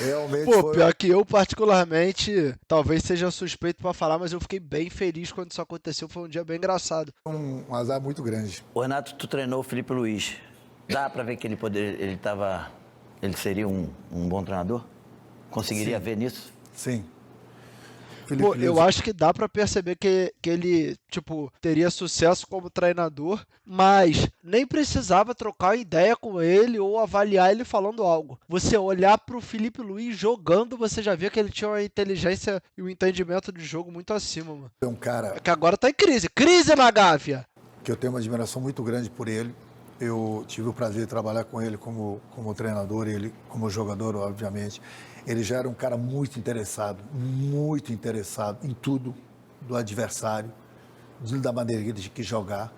Speaker 2: Realmente
Speaker 1: Pô, pior que eu, particularmente, talvez seja suspeito pra falar, mas eu fiquei bem feliz quando isso aconteceu. Foi um dia bem engraçado.
Speaker 2: Um azar muito grande.
Speaker 3: O Renato, tu treinou o Felipe Luiz. Dá pra ver que ele seria um bom treinador? Conseguiria ver nisso?
Speaker 2: Sim.
Speaker 1: Pô, eu acho que dá pra perceber que ele, tipo, teria sucesso como treinador, mas nem precisava trocar ideia com ele ou avaliar ele falando algo. Você olhar pro Felipe Luiz jogando, você já via que ele tinha uma inteligência e um entendimento de jogo muito acima, mano.
Speaker 2: É um cara...
Speaker 1: É que agora tá em crise. Crise na Gávea!
Speaker 2: Que eu tenho uma admiração muito grande por ele. Eu tive o prazer de trabalhar com ele como treinador, ele como jogador, obviamente. Ele já era um cara muito interessado em tudo do adversário, da maneira de que jogar,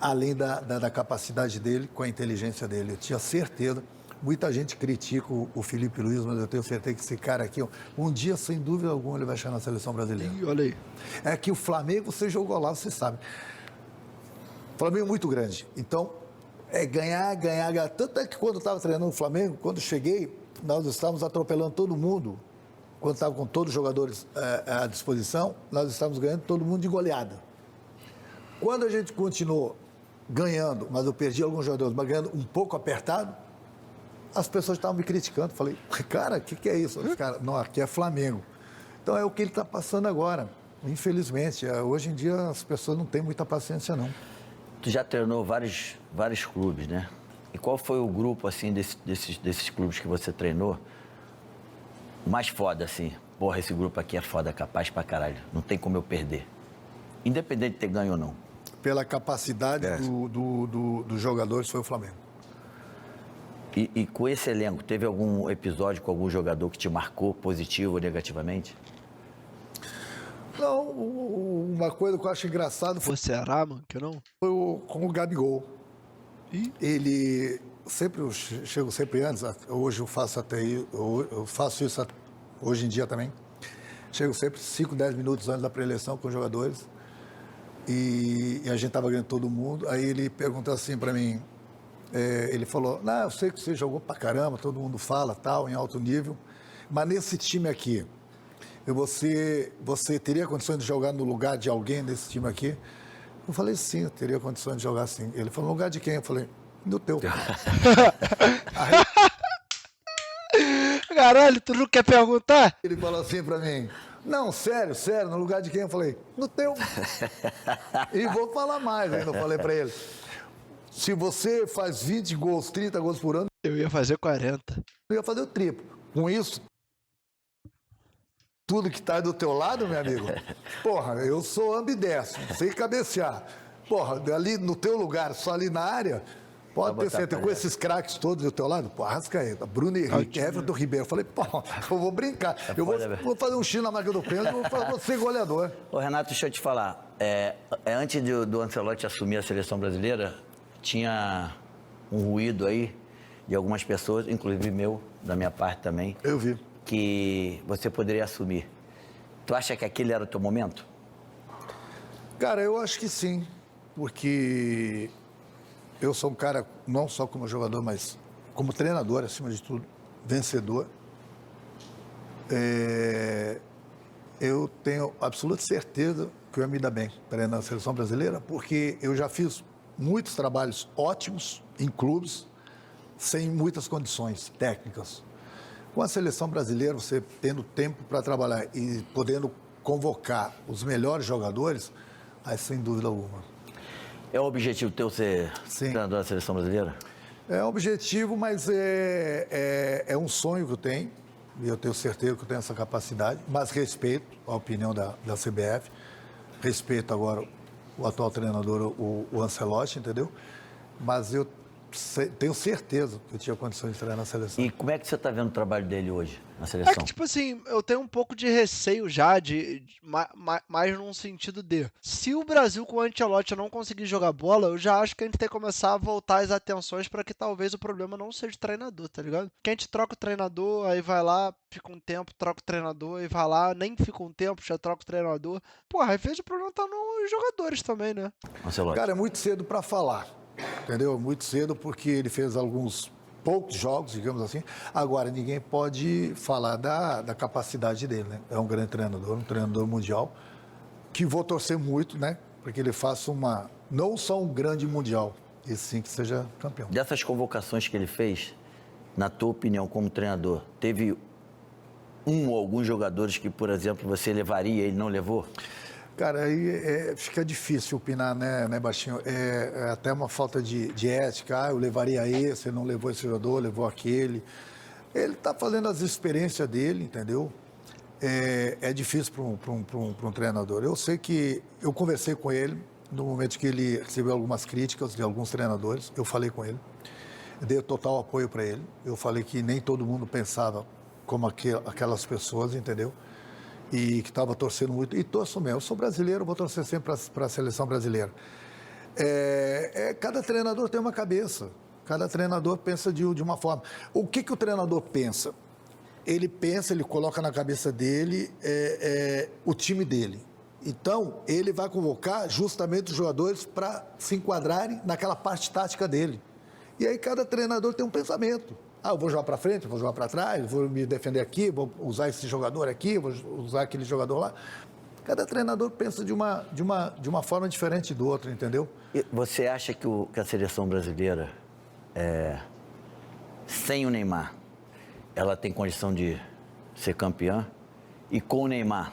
Speaker 2: além da capacidade dele com a inteligência dele. Eu tinha certeza, muita gente critica o Felipe Luiz, mas eu tenho certeza que esse cara aqui, um dia, sem dúvida alguma, ele vai chegar na seleção brasileira.
Speaker 1: Ih, olha aí.
Speaker 2: É que o Flamengo, você jogou lá, você sabe. O Flamengo é muito grande, então é ganhar. Tanto é que quando eu estava treinando o Flamengo, quando cheguei, nós estávamos atropelando todo mundo. Quando estava com todos os jogadores à disposição, nós estávamos ganhando todo mundo de goleada. Quando a gente continuou ganhando, mas eu perdi alguns jogadores, mas ganhando um pouco apertado, as pessoas estavam me criticando. Falei, cara, o que é isso? Cara, não, aqui é Flamengo. Então é o que ele está passando agora, infelizmente. Hoje em dia as pessoas não têm muita paciência, não.
Speaker 3: Tu já treinou vários clubes, né? E qual foi o grupo, assim, desses clubes que você treinou, mais foda, assim? Porra, esse grupo aqui é foda, capaz pra caralho. Não tem como eu perder. Independente de ter ganho ou não.
Speaker 2: Pela capacidade dos jogadores, foi o Flamengo.
Speaker 3: E com esse elenco, teve algum episódio com algum jogador que te marcou, positivo ou negativamente?
Speaker 2: Não, uma coisa que eu acho engraçado
Speaker 1: foi... Será, mano, que não?
Speaker 2: Foi com o Gabigol. Ele sempre, eu chego sempre antes, hoje eu faço eu faço isso hoje em dia também. Chego sempre 5, 10 minutos antes da pré-eleição com os jogadores e a gente estava ganhando todo mundo. Aí ele perguntou assim para mim, ele falou, não, eu sei que você jogou pra caramba, todo mundo fala, tal, em alto nível, mas nesse time aqui, você teria condições de jogar no lugar de alguém nesse time aqui? Eu falei, sim, eu teria condições de jogar sim. Ele falou, no lugar de quem? Eu falei, no teu. Aí...
Speaker 1: Caralho, tu não quer perguntar?
Speaker 2: Ele falou assim pra mim, não, sério, no lugar de quem? Eu falei, no teu. E vou falar mais ainda, eu falei pra ele. Se você faz 20 gols, 30 gols por ano...
Speaker 1: Eu ia fazer 40.
Speaker 2: Eu ia fazer o triplo. Com isso... Tudo que está do teu lado, meu amigo, porra, eu sou ambidestro, sei cabecear. Porra, ali no teu lugar, só ali na área, pode ter certeza, com esses craques todos do teu lado, porra, Arrascaeta, Bruno Henrique, Everton Ribeiro. Eu falei, porra, eu vou brincar, eu vou fazer um X na marca do pênalti, vou ser goleador.
Speaker 3: Ô, Renato, deixa eu te falar, antes do Ancelotti assumir a seleção brasileira, tinha um ruído aí de algumas pessoas, inclusive da minha parte também.
Speaker 2: Eu vi.
Speaker 3: Que você poderia assumir. Tu acha que aquele era o teu momento?
Speaker 2: Cara, eu acho que sim, porque eu sou um cara, não só como jogador, mas como treinador, acima de tudo, vencedor. Eu tenho absoluta certeza que eu ia me dar bem na seleção brasileira, porque eu já fiz muitos trabalhos ótimos em clubes, sem muitas condições técnicas. Com a seleção brasileira, você tendo tempo para trabalhar e podendo convocar os melhores jogadores, aí sem dúvida alguma.
Speaker 3: É o objetivo teu ser treinador da seleção brasileira?
Speaker 2: É um objetivo, mas é um sonho que eu tenho. E eu tenho certeza que eu tenho essa capacidade. Mas respeito a opinião da CBF. Respeito agora o atual treinador, o Ancelotti, entendeu? Mas eu tenho certeza que eu tinha condições de treinar na seleção.
Speaker 3: E como é que você está vendo o trabalho dele hoje na seleção?
Speaker 1: É que, tipo assim, eu tenho um pouco de receio já, mais num sentido de... Se o Brasil com o Ancelotti não conseguir jogar bola, eu já acho que a gente tem que começar a voltar as atenções para que talvez o problema não seja o treinador, tá ligado? Que a gente troca o treinador, aí vai lá, fica um tempo, troca o treinador, aí vai lá, nem fica um tempo, já troca o treinador. Porra, às vezes o problema tá nos jogadores também, né?
Speaker 3: Ancelotti.
Speaker 2: Cara, é muito cedo para falar, entendeu? Muito cedo porque ele fez alguns poucos jogos, digamos assim. Agora, ninguém pode falar da capacidade dele, né? É um grande treinador, um treinador mundial, que vou torcer muito, né? Para que ele faça não só um grande mundial, e sim que seja campeão.
Speaker 3: Dessas convocações que ele fez, na tua opinião como treinador, teve um ou alguns jogadores que, por exemplo, você levaria e ele não levou?
Speaker 2: Cara, aí fica difícil opinar, né, Baixinho? É até uma falta de ética. Eu levaria esse, ele não levou esse jogador, levou aquele. Ele está fazendo as experiências dele, entendeu? É difícil para um treinador. Eu sei que eu conversei com ele no momento que ele recebeu algumas críticas de alguns treinadores. Eu falei com ele, dei total apoio para ele. Eu falei que nem todo mundo pensava como aquelas pessoas, entendeu? E que estava torcendo muito, e torço mesmo. Eu sou brasileiro, vou torcer sempre para a seleção brasileira. Cada treinador tem uma cabeça, cada treinador pensa de uma forma. O que o treinador pensa? Ele coloca na cabeça dele o time dele. Então, ele vai convocar justamente os jogadores para se enquadrarem naquela parte tática dele. E aí cada treinador tem um pensamento. Eu vou jogar para frente, vou jogar para trás, vou me defender aqui, vou usar esse jogador aqui, vou usar aquele jogador lá. Cada treinador pensa de uma forma diferente do outro, entendeu?
Speaker 3: E você acha que a seleção brasileira, sem o Neymar, ela tem condição de ser campeã? E com o Neymar,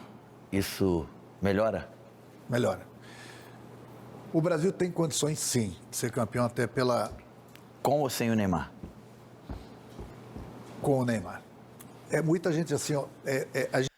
Speaker 3: isso melhora?
Speaker 2: Melhora. O Brasil tem condições, sim, de ser campeão até pela...
Speaker 3: Com ou sem o Neymar?
Speaker 2: Com o Neymar. Muita gente assim, ó...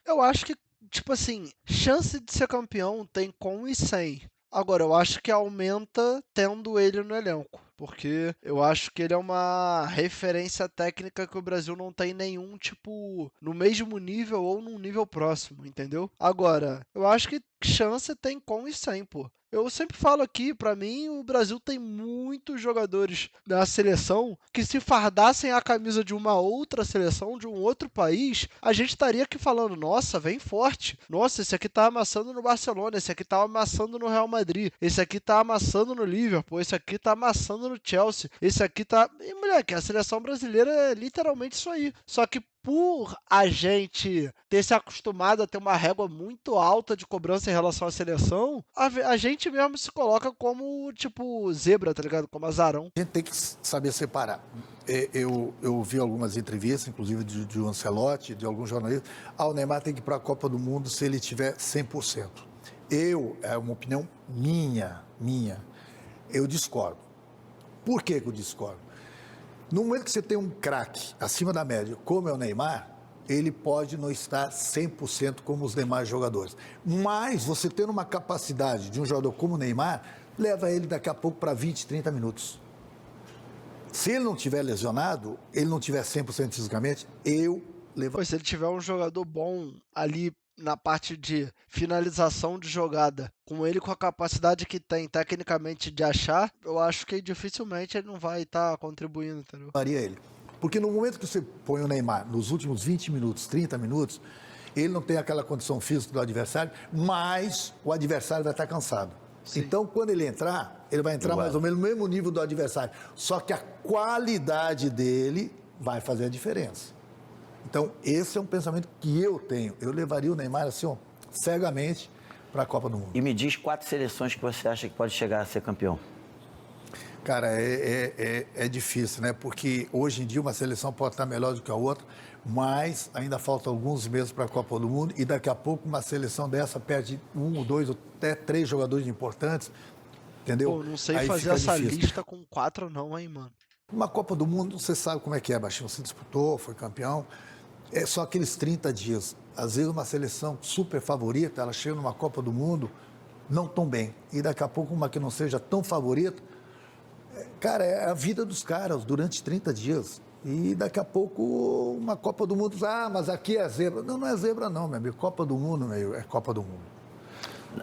Speaker 1: Eu acho que, tipo assim, chance de ser campeão tem com e sem. Agora, eu acho que aumenta tendo ele no elenco, porque eu acho que ele é uma referência técnica que o Brasil não tem nenhum, tipo, no mesmo nível ou num nível próximo, entendeu? Agora, eu acho que chance tem com e sem, pô. Eu sempre falo aqui, pra mim, o Brasil tem muitos jogadores da seleção que se fardassem a camisa de uma outra seleção, de um outro país, a gente estaria aqui falando, nossa, vem forte. Nossa, esse aqui tá amassando no Barcelona, esse aqui tá amassando no Real Madrid, esse aqui tá amassando no Liverpool, esse aqui tá amassando no Chelsea, esse aqui tá... E, moleque, a seleção brasileira é literalmente isso aí. Só que por a gente ter se acostumado a ter uma régua muito alta de cobrança em relação à seleção, a gente mesmo se coloca como, tipo, zebra, tá ligado? Como azarão.
Speaker 2: A gente tem que saber separar. Eu vi algumas entrevistas, inclusive de Ancelotti, de alguns jornalistas. O Neymar tem que ir para a Copa do Mundo se ele tiver 100%. É uma opinião minha, eu discordo. Por que eu discordo? No momento que você tem um craque acima da média, como é o Neymar, ele pode não estar 100% como os demais jogadores. Mas você tendo uma capacidade de um jogador como o Neymar, leva ele daqui a pouco para 20, 30 minutos. Se ele não tiver lesionado, ele não tiver 100% fisicamente, eu levo...
Speaker 1: Se ele tiver um jogador bom ali na parte de finalização de jogada, com ele com a capacidade que tem tecnicamente de achar, eu acho que dificilmente ele não vai estar contribuindo, entendeu?
Speaker 2: Faria ele. Porque no momento que você põe o Neymar nos últimos 20 minutos, 30 minutos, ele não tem aquela condição física do adversário, mas o adversário vai estar cansado. Sim. Então, quando ele entrar, ele vai entrar mais ou menos no mesmo nível do adversário. Só que a qualidade dele vai fazer a diferença. Então, esse é um pensamento que eu tenho. Eu levaria o Neymar, assim, ó, cegamente para a Copa do Mundo.
Speaker 3: E me diz 4 seleções que você acha que pode chegar a ser campeão.
Speaker 2: Cara, é difícil, né? Porque hoje em dia uma seleção pode estar melhor do que a outra, mas ainda faltam alguns meses para a Copa do Mundo e daqui a pouco uma seleção dessa perde 1, 2 ou até 3 jogadores importantes. entendeu?
Speaker 1: Pô, não sei
Speaker 2: Aí
Speaker 1: fazer
Speaker 2: fica
Speaker 1: essa
Speaker 2: difícil.
Speaker 1: lista com 4 não, hein, mano.
Speaker 2: Uma Copa do Mundo, você sabe como é que é, Baixinho. Você disputou, foi campeão. É só aqueles 30 dias. Às vezes uma seleção super favorita, ela chega numa Copa do Mundo, não tão bem. E daqui a pouco uma que não seja tão favorita, cara, é a vida dos caras durante 30 dias. E daqui a pouco uma Copa do Mundo, mas aqui é zebra. Não, não é zebra não, meu amigo. Copa do Mundo, meu, é Copa do Mundo.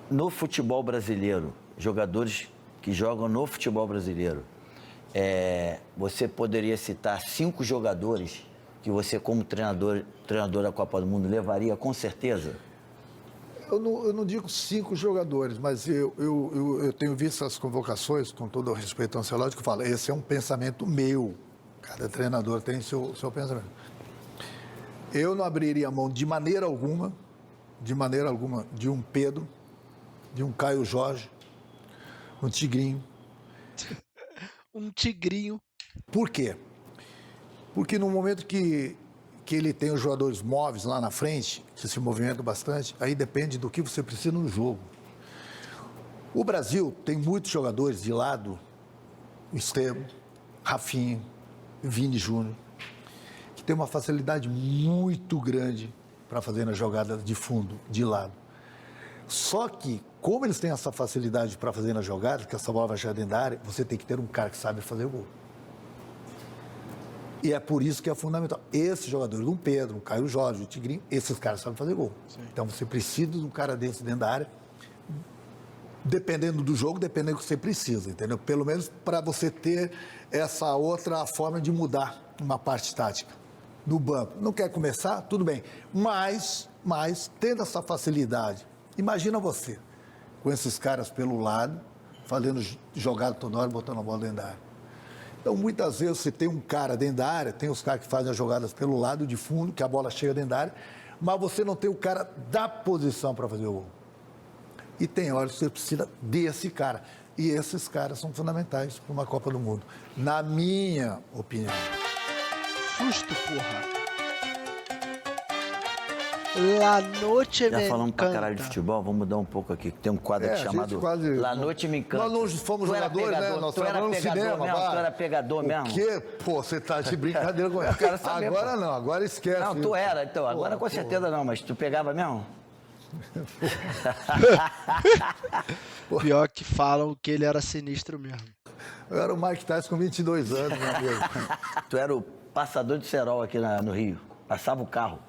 Speaker 3: No futebol brasileiro, jogadores que jogam no futebol brasileiro, você poderia citar 5 jogadores que você, como treinador da Copa do Mundo, levaria com certeza?
Speaker 2: Eu não digo 5 jogadores, mas eu tenho visto as convocações, com todo o respeito ao Ancelotti, que fala, esse é um pensamento meu. Cada treinador tem seu pensamento. Eu não abriria mão de maneira alguma, de um Pedro, de um Caio Jorge, um Tigrinho.
Speaker 1: Um tigrinho.
Speaker 2: Por quê? Porque no momento que ele tem os jogadores móveis lá na frente, que se movimentam bastante, aí depende do que você precisa no jogo. O Brasil tem muitos jogadores de lado, o Esteban, Rafinha, Vini Júnior, que tem uma facilidade muito grande para fazer na jogada de fundo, de lado. Só que, como eles têm essa facilidade para fazer na jogada, que essa bola vai chegar dentro da área, você tem que ter um cara que sabe fazer o gol. E é por isso que é fundamental. Esses jogadores, um Pedro, um Caio Jorge, o Tigrinho, esses caras sabem fazer gol. Sim. Então você precisa de um cara desse dentro da área, dependendo do jogo, dependendo do que você precisa, entendeu? Pelo menos para você ter essa outra forma de mudar uma parte tática. No banco. Não quer começar? Tudo bem. Mas tendo essa facilidade, imagina você, com esses caras pelo lado, fazendo jogada toda hora, botando a bola dentro da área. Então, muitas vezes, você tem um cara dentro da área, tem os caras que fazem as jogadas pelo lado de fundo, que a bola chega dentro da área, mas você não tem o cara da posição para fazer o gol. E tem horas que você precisa desse cara. E esses caras são fundamentais para uma Copa do Mundo, na minha opinião.
Speaker 1: Susto, porra. La Noite
Speaker 3: Já
Speaker 1: me
Speaker 3: falamos pra caralho de
Speaker 1: encanta.
Speaker 3: futebol, vamos mudar um pouco aqui, que tem um quadro aqui
Speaker 2: a gente
Speaker 3: chamado
Speaker 2: quase-
Speaker 3: La Noite me encanta.
Speaker 2: Nós não fomos
Speaker 3: Tu era
Speaker 2: jogadores, né?
Speaker 3: pegador,
Speaker 2: Nós
Speaker 3: tu era
Speaker 2: trabalhamos no
Speaker 3: pegador
Speaker 2: cinema,
Speaker 3: mesmo,
Speaker 2: vai.
Speaker 3: tu era pegador mesmo?
Speaker 2: O quê? Pô, você tá de brincadeira com ele.
Speaker 3: quero saber,
Speaker 2: Agora
Speaker 3: pô.
Speaker 2: não, agora esquece.
Speaker 3: Não, tu era, então, agora com certeza não, mas tu pegava mesmo?
Speaker 1: Pior que falam que ele era sinistro mesmo.
Speaker 2: Eu era o Mike Tyson com 22 anos, meu amigo.
Speaker 3: Tu era o passador de cerol aqui no Rio, passava o carro.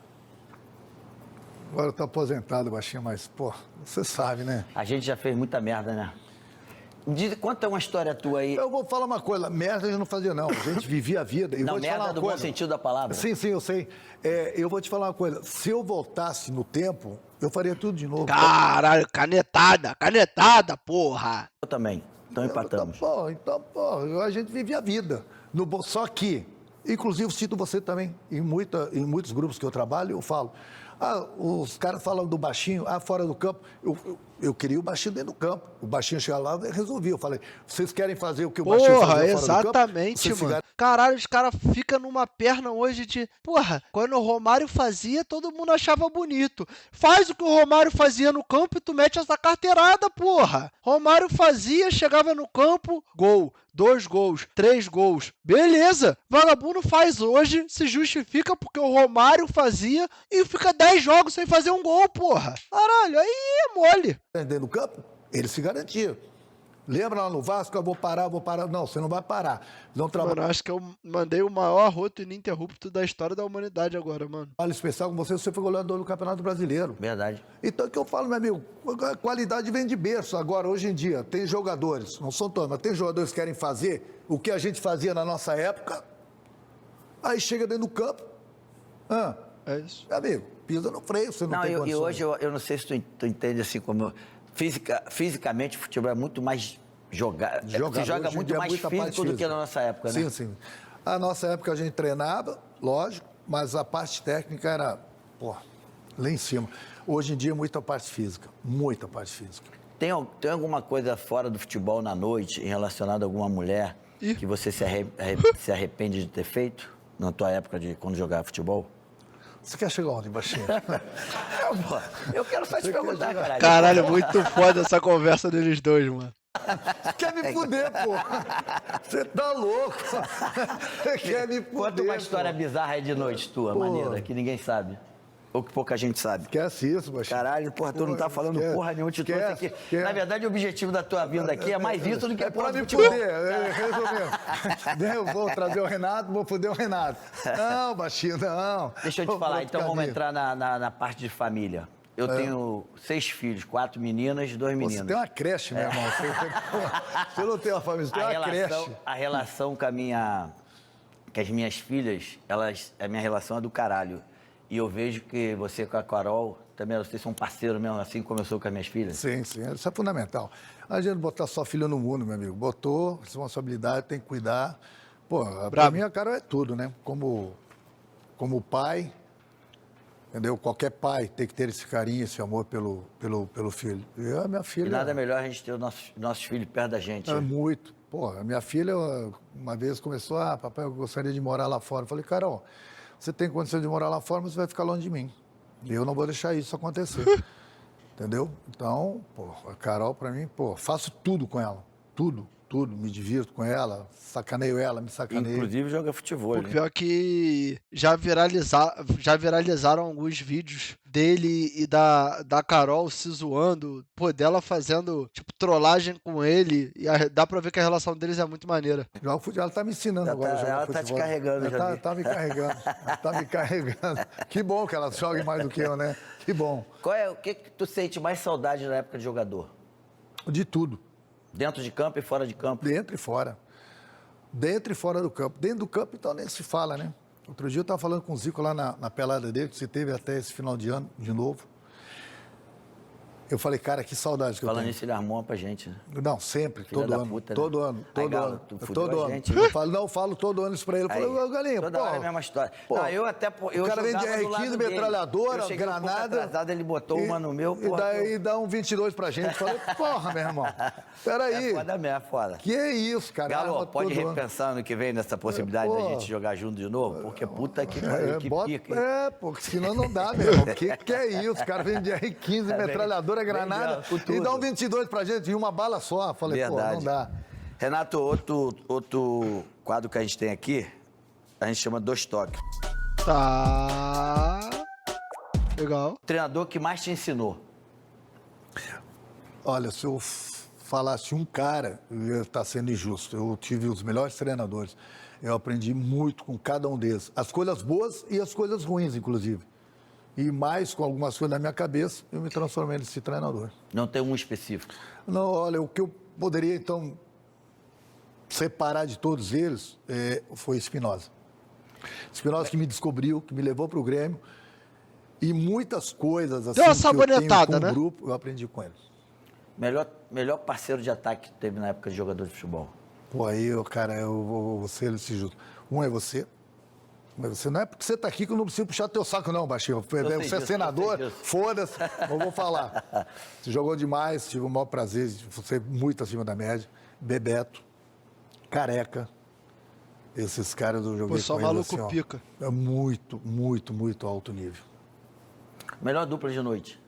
Speaker 2: Agora eu tô aposentado, baixinho, mas, pô, você sabe, né?
Speaker 3: A gente já fez muita merda, né? Conta uma história tua aí.
Speaker 2: Eu vou falar uma coisa, merda a gente não fazia, não. A gente vivia a vida. E
Speaker 3: Não,
Speaker 2: vou te falar
Speaker 3: merda
Speaker 2: uma
Speaker 3: do bom
Speaker 2: coisa.
Speaker 3: sentido da palavra.
Speaker 2: Sim, eu sei. Eu vou te falar uma coisa. Se eu voltasse no tempo, eu faria tudo de novo.
Speaker 1: Caralho, canetada, porra.
Speaker 3: Eu também, então empatamos.
Speaker 2: Então, a gente vivia a vida. Só que, inclusive, cito você também, em muitos grupos que eu trabalho, eu falo. Os caras falam do baixinho, fora do campo. Eu queria o baixinho dentro do campo. O baixinho chegava lá e resolvia. Eu falei, vocês querem fazer o que o baixinho fazia fora do campo?
Speaker 1: Exatamente,
Speaker 2: Vocês
Speaker 1: mano. Caralho, os caras ficam numa perna hoje de... Porra, quando o Romário fazia, todo mundo achava bonito. Faz o que o Romário fazia no campo e tu mete essa carteirada, porra. Romário fazia, chegava no campo, gol. 2 gols, 3 gols. Beleza. Vagabundo faz hoje, se justifica porque o Romário fazia e fica 10 jogos sem fazer um gol, porra. Caralho, aí é mole.
Speaker 2: Dentro do campo, ele se garantia. Lembra lá no Vasco, eu vou parar. Não, você não vai parar. Não trabalho
Speaker 1: Mano, acho que eu mandei o maior arroto ininterrupto da história da humanidade agora, mano.
Speaker 2: especial com você foi goleador do Campeonato Brasileiro.
Speaker 3: Verdade.
Speaker 2: Então, o que eu falo, meu amigo, a qualidade vem de berço. Agora, hoje em dia, tem jogadores, não são todos, mas tem jogadores que querem fazer o que a gente fazia na nossa época, aí chega dentro do campo,
Speaker 1: É isso.
Speaker 2: meu amigo, pisa no freio, você não tem
Speaker 3: E
Speaker 2: condições.
Speaker 3: hoje eu não sei se tu entende assim como... Fisicamente, o futebol é muito mais jogado. Se joga
Speaker 2: hoje em
Speaker 3: muito
Speaker 2: dia,
Speaker 3: mais
Speaker 2: muita parte
Speaker 3: físico do que na nossa época, né?
Speaker 2: Sim. A nossa época a gente treinava, lógico, mas a parte técnica era, lá em cima. Hoje em dia, muita parte física.
Speaker 3: Tem alguma coisa fora do futebol na noite, relacionada a alguma mulher, que você se arrepende de ter feito na tua época de quando jogava futebol?
Speaker 2: Você quer chegar onde, baixinho?
Speaker 3: Eu quero só te perguntar, caralho.
Speaker 1: Caralho, muito foda essa conversa deles dois, mano.
Speaker 2: Quer me fuder, pô. Você tá louco. Quer me fuder,
Speaker 3: Conta uma história
Speaker 2: pô.
Speaker 3: bizarra aí de noite tua, maneira, que ninguém sabe. Ou que pouca gente sabe.
Speaker 2: Esquece isso, baixinho.
Speaker 3: Caralho, porra, tu não tá falando porra nenhuma, te trouxe aqui.
Speaker 2: esquece.
Speaker 3: Na verdade, o objetivo da tua vinda aqui é mais isso do que
Speaker 2: É
Speaker 3: porra
Speaker 2: pra
Speaker 3: de
Speaker 2: me
Speaker 3: futebol.
Speaker 2: fuder, resumindo. Eu vou trazer o Renato, vou fuder o Renato. Não, baixinho, não.
Speaker 3: Deixa eu te falar, então vamos
Speaker 2: entrar.
Speaker 3: entrar na parte de família. Eu tenho 6 filhos, 4 meninas e 2 meninos.
Speaker 2: Você tem uma creche, meu irmão. Você não tem uma família, você tem uma creche.
Speaker 3: A relação com as minhas filhas, a minha relação é do caralho. E eu vejo que você com a Carol, também vocês são parceiros mesmo, assim como eu sou com as minhas filhas.
Speaker 2: Sim, isso é fundamental. A gente botar sua filha no mundo, meu amigo. Botou, responsabilidade, tem que cuidar. Pô, pra mim a Carol é tudo, né? Como pai, entendeu? Qualquer pai tem que ter esse carinho, esse amor pelo filho. E a minha filha...
Speaker 3: E nada melhor a gente ter os nossos filhos perto da gente.
Speaker 2: É
Speaker 3: né?
Speaker 2: muito. Pô, a minha filha uma vez começou, papai, eu gostaria de morar lá fora. Eu falei, Carol, você tem condição de morar lá fora, mas você vai ficar longe de mim. E eu não vou deixar isso acontecer. Entendeu? Então, pô, a Carol, pra mim, pô, faço tudo com ela. Tudo. Me divirto com ela, sacaneio ela, me sacaneio.
Speaker 3: Inclusive joga futebol.
Speaker 1: O pior é que já viralizaram alguns vídeos dele e da Carol se zoando, pô, dela fazendo, tipo, trollagem com ele, e dá pra ver que a relação deles é muito maneira.
Speaker 2: Já o futebol, ela tá me ensinando agora a jogar
Speaker 3: ela
Speaker 2: futebol.
Speaker 3: tá te carregando, já vi.
Speaker 2: Tá me carregando, tá me carregando. Que bom que ela jogue mais do que eu, né? Que bom.
Speaker 3: O que tu sente mais saudade na época de jogador?
Speaker 2: De tudo.
Speaker 3: Dentro de campo e fora de campo?
Speaker 2: Dentro e fora. Dentro e fora do campo. Dentro do campo, então, nem se fala, né? Outro dia eu estava falando com o Zico lá na pelada dele, que você teve até esse final de ano, de novo. Eu falei, cara, que saudade que eu
Speaker 3: Falando
Speaker 2: tenho.
Speaker 3: nisso, ele armou uma pra gente. Né?
Speaker 2: Não, sempre,
Speaker 3: Filha
Speaker 2: todo
Speaker 3: da
Speaker 2: ano,
Speaker 3: puta, né?
Speaker 2: todo ano,
Speaker 3: Aí,
Speaker 2: todo
Speaker 3: Galo,
Speaker 2: ano.
Speaker 3: tu fudeu
Speaker 2: Todo
Speaker 3: a
Speaker 2: ano.
Speaker 3: gente.
Speaker 2: Eu falo todo ano isso pra ele. Eu falei, ô, Galinho,
Speaker 3: Toda
Speaker 2: pô.
Speaker 3: hora é a mesma história.
Speaker 2: Pô,
Speaker 3: Não, eu até... Eu
Speaker 2: o cara vem de
Speaker 3: jogava do lado
Speaker 2: R15,
Speaker 3: dele.
Speaker 2: metralhadora,
Speaker 3: Eu cheguei um pouco
Speaker 2: granada.
Speaker 3: atrasado, ele botou uma no meu,
Speaker 2: E
Speaker 3: porra.
Speaker 2: daí dá um 22 pra gente. Eu falei, porra, meu irmão. Peraí.
Speaker 3: É foda mesmo, é foda.
Speaker 2: Que é isso, cara?
Speaker 3: Galo,
Speaker 2: Arma
Speaker 3: pode
Speaker 2: todo ano.
Speaker 3: repensar no que vem nessa possibilidade
Speaker 2: Pô.
Speaker 3: da gente jogar junto de novo? Porque puta que pariu, que pica.
Speaker 2: Porque senão não dá, meu irmão. Que é isso? O cara vem de R15, metralhadora,
Speaker 3: vem
Speaker 2: granada,
Speaker 3: com tudo.
Speaker 2: e dá um 22 pra gente e uma bala só. Falei,
Speaker 3: Verdade.
Speaker 2: pô, não dá.
Speaker 3: Renato, outro quadro que a gente tem aqui, a gente chama Dois Toques.
Speaker 1: Tá. Legal.
Speaker 3: Treinador que mais te ensinou?
Speaker 2: Olha, se eu falasse um cara, eu ia estar sendo injusto. Eu tive os melhores treinadores. Eu aprendi muito com cada um deles. As coisas boas e as coisas ruins, inclusive. E mais com algumas coisas na minha cabeça, eu me transformei nesse treinador.
Speaker 3: Não tem um específico.
Speaker 2: Não, olha, o que eu poderia, então, separar de todos eles foi Espinosa. Espinosa que me descobriu, que me levou para o Grêmio. E muitas coisas assim
Speaker 1: Deu uma
Speaker 2: que eu tenho
Speaker 1: sabonetada,
Speaker 2: com o
Speaker 1: né?
Speaker 2: grupo, eu aprendi com eles.
Speaker 3: Melhor parceiro de ataque que teve na época de jogador de futebol?
Speaker 2: Pô, aí, cara, eu vou ser esse justo. Um é você. Você não é porque você está aqui que eu não preciso puxar teu saco, não, baixinho. Você é
Speaker 3: disso,
Speaker 2: senador,
Speaker 3: eu sei disso.
Speaker 2: foda-se, eu vou falar. Você jogou demais, tive o maior prazer de você muito acima da média. Bebeto, Careca, esses caras eu joguei
Speaker 1: Pô, só
Speaker 2: com eles
Speaker 1: maluco
Speaker 2: assim, ó,
Speaker 1: pica.
Speaker 2: é muito, muito, muito alto nível.
Speaker 3: Melhor dupla de noite?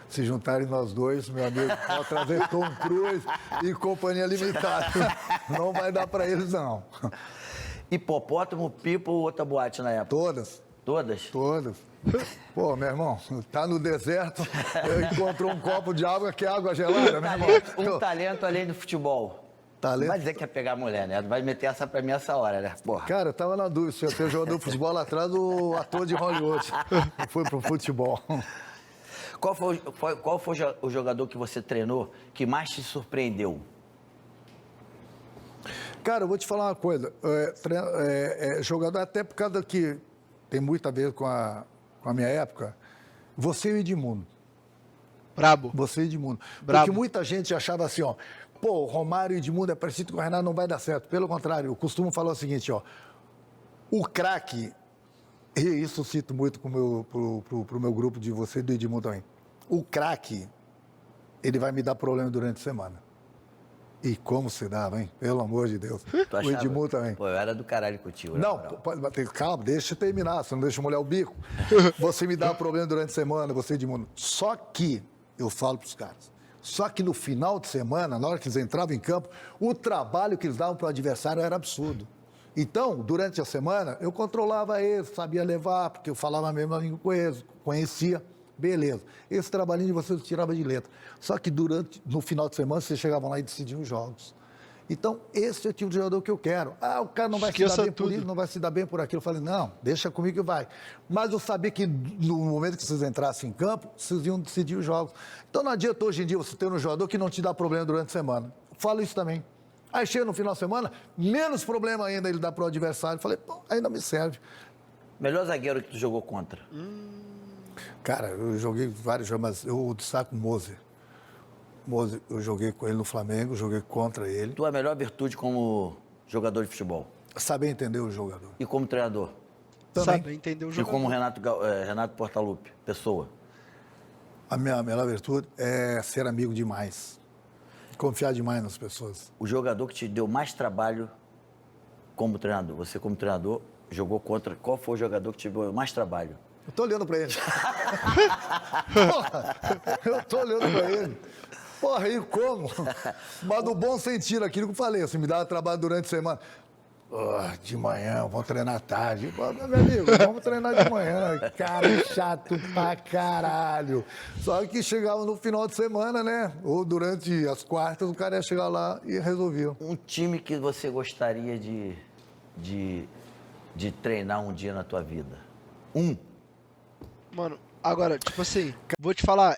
Speaker 2: Se juntarem nós dois, meu amigo, pode trazer Tom Cruise e Companhia Limitada. Não vai dar para eles, não.
Speaker 3: Hipopótamo, Pipa ou outra boate na época?
Speaker 2: Todas.
Speaker 3: Todas?
Speaker 2: Todas. Pô, meu irmão, tá no deserto, encontrou um copo de água que é água gelada, meu irmão.
Speaker 3: Um talento além do futebol.
Speaker 2: Talento?
Speaker 3: Não vai dizer que é pegar mulher, né? Vai meter essa pra mim essa hora, né? Porra.
Speaker 2: Cara, eu tava na dúvida se eu ser jogador de futebol lá atrás do ator de Hollywood. Foi pro futebol.
Speaker 3: Qual foi o jogador que você treinou que mais te surpreendeu?
Speaker 2: Cara, eu vou te falar uma coisa. Jogador, até por causa que tem muito a ver com a minha época, você e o Edmundo.
Speaker 1: Brabo.
Speaker 2: Você e o Edmundo.
Speaker 1: Brabo.
Speaker 2: Porque muita gente achava assim, ó, pô, o Romário e o Edmundo é parecido com o Renato, não vai dar certo. Pelo contrário, eu costumo falar o seguinte, ó, o craque, e isso eu cito muito pro meu grupo de você e do Edmundo também, o craque, ele vai me dar problema durante a semana. E como se dava, hein? Pelo amor de Deus.
Speaker 3: Tu achava?
Speaker 2: O Edmundo também.
Speaker 3: Pô, eu era do caralho contigo.
Speaker 2: Não, calma, deixa eu terminar, você não deixa eu molhar o bico. Você me dá problema durante a semana, você, Edmundo. Só que, eu falo pros caras, Só que no final de semana, na hora que eles entravam em campo, o trabalho que eles davam para o adversário era absurdo. Então, durante a semana, eu controlava eles, sabia levar, porque eu falava mesmo língua com eles, conhecia, beleza. Esse trabalhinho de vocês eu tirava de letra. Só que no final de semana, vocês chegavam lá e decidiam os jogos. Então, esse é o tipo de jogador que eu quero. O cara não vai se dar bem por isso, não vai se dar bem por aquilo. Eu falei, não, deixa comigo que vai. Mas eu sabia que no momento que vocês entrassem em campo, vocês iam decidir os jogos. Então, não adianta hoje em dia você ter um jogador que não te dá problema durante a semana. Eu falo isso também. Aí chega no final de semana, menos problema ainda ele dá para o adversário. Eu falei, pô, ainda me serve.
Speaker 3: Melhor zagueiro que tu jogou contra?
Speaker 2: Cara, eu joguei vários jogos, mas eu destaco o Moser. Moser, eu joguei com ele no Flamengo, joguei contra ele.
Speaker 3: Tua melhor virtude como jogador de futebol?
Speaker 2: Saber entender o jogador.
Speaker 3: E como treinador?
Speaker 2: Também.
Speaker 1: Saber entender o jogador.
Speaker 3: E como Renato Portaluppi, pessoa?
Speaker 2: A minha melhor virtude é ser amigo demais. Confiar demais nas pessoas.
Speaker 3: O jogador que te deu mais trabalho como treinador, você como treinador jogou contra, qual foi o jogador que te deu mais trabalho?
Speaker 2: Eu tô olhando pra ele. Porra, eu tô olhando pra ele. Porra, e como? Mas no bom sentido, aquilo que eu falei, assim, me dava trabalho durante a semana. De manhã, vamos treinar à tarde. Meu amigo, vamos treinar de manhã. Cara, chato pra caralho. Só que chegava no final de semana, né? Ou durante as quartas, o cara ia chegar lá e resolvia.
Speaker 3: Um time que você gostaria de treinar um dia na tua vida?
Speaker 1: Mano, agora, tipo assim, vou te falar,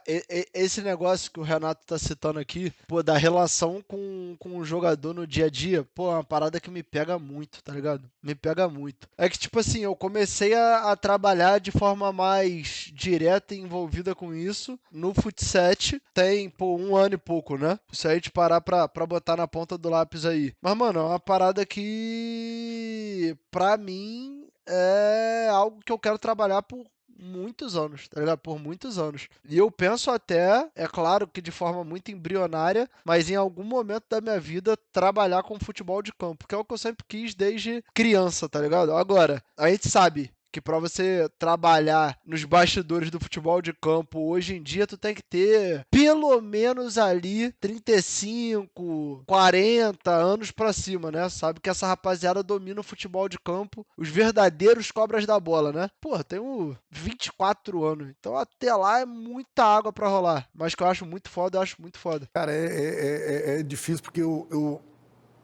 Speaker 1: esse negócio que o Renato tá citando aqui, pô, da relação com o jogador no dia a dia, pô, é uma parada que me pega muito, tá ligado? Me pega muito. É que, tipo assim, eu comecei a trabalhar de forma mais direta e envolvida com isso no Fut7, tem, pô, 1 ano e pouco, né? Isso aí de parar pra botar na ponta do lápis aí. Mas, mano, é uma parada que, pra mim, é algo que eu quero trabalhar por muitos anos, tá ligado? Por muitos anos. E eu penso até, é claro que de forma muito embrionária, mas em algum momento da minha vida trabalhar com futebol de campo, que é o que eu sempre quis desde criança, tá ligado? Agora, a gente sabe que pra você trabalhar nos bastidores do futebol de campo hoje em dia, tu tem que ter pelo menos ali 35, 40 anos pra cima, né? Sabe que essa rapaziada domina o futebol de campo, os verdadeiros cobras da bola, né? Pô, tenho 24 anos, então até lá é muita água pra rolar, mas que eu acho muito foda, eu acho muito foda.
Speaker 2: Cara, é difícil porque eu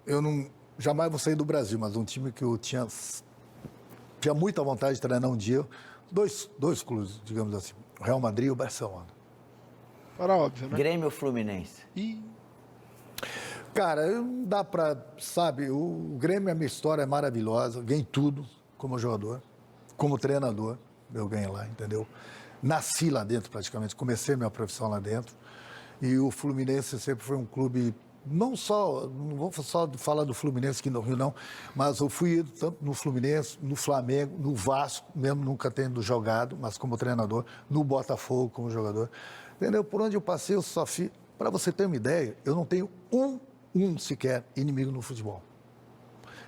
Speaker 2: não jamais vou sair do Brasil, mas um time que eu tinha muita vontade de treinar um dia, dois clubes, digamos assim, o Real Madrid e o Barcelona.
Speaker 1: Era óbvio, né?
Speaker 3: Grêmio ou Fluminense?
Speaker 2: Cara, não dá pra, sabe, o Grêmio, a minha história é maravilhosa, ganhei tudo como jogador, como treinador, eu ganhei lá, entendeu? Nasci lá dentro praticamente, comecei minha profissão lá dentro, e o Fluminense sempre foi um clube, não vou só falar do Fluminense aqui no Rio, não, mas eu fui tanto no Fluminense, no Flamengo, no Vasco, mesmo nunca tendo jogado, mas como treinador, no Botafogo como jogador, entendeu? Por onde eu passei, eu só fiz, para você ter uma ideia, eu não tenho um sequer inimigo no futebol.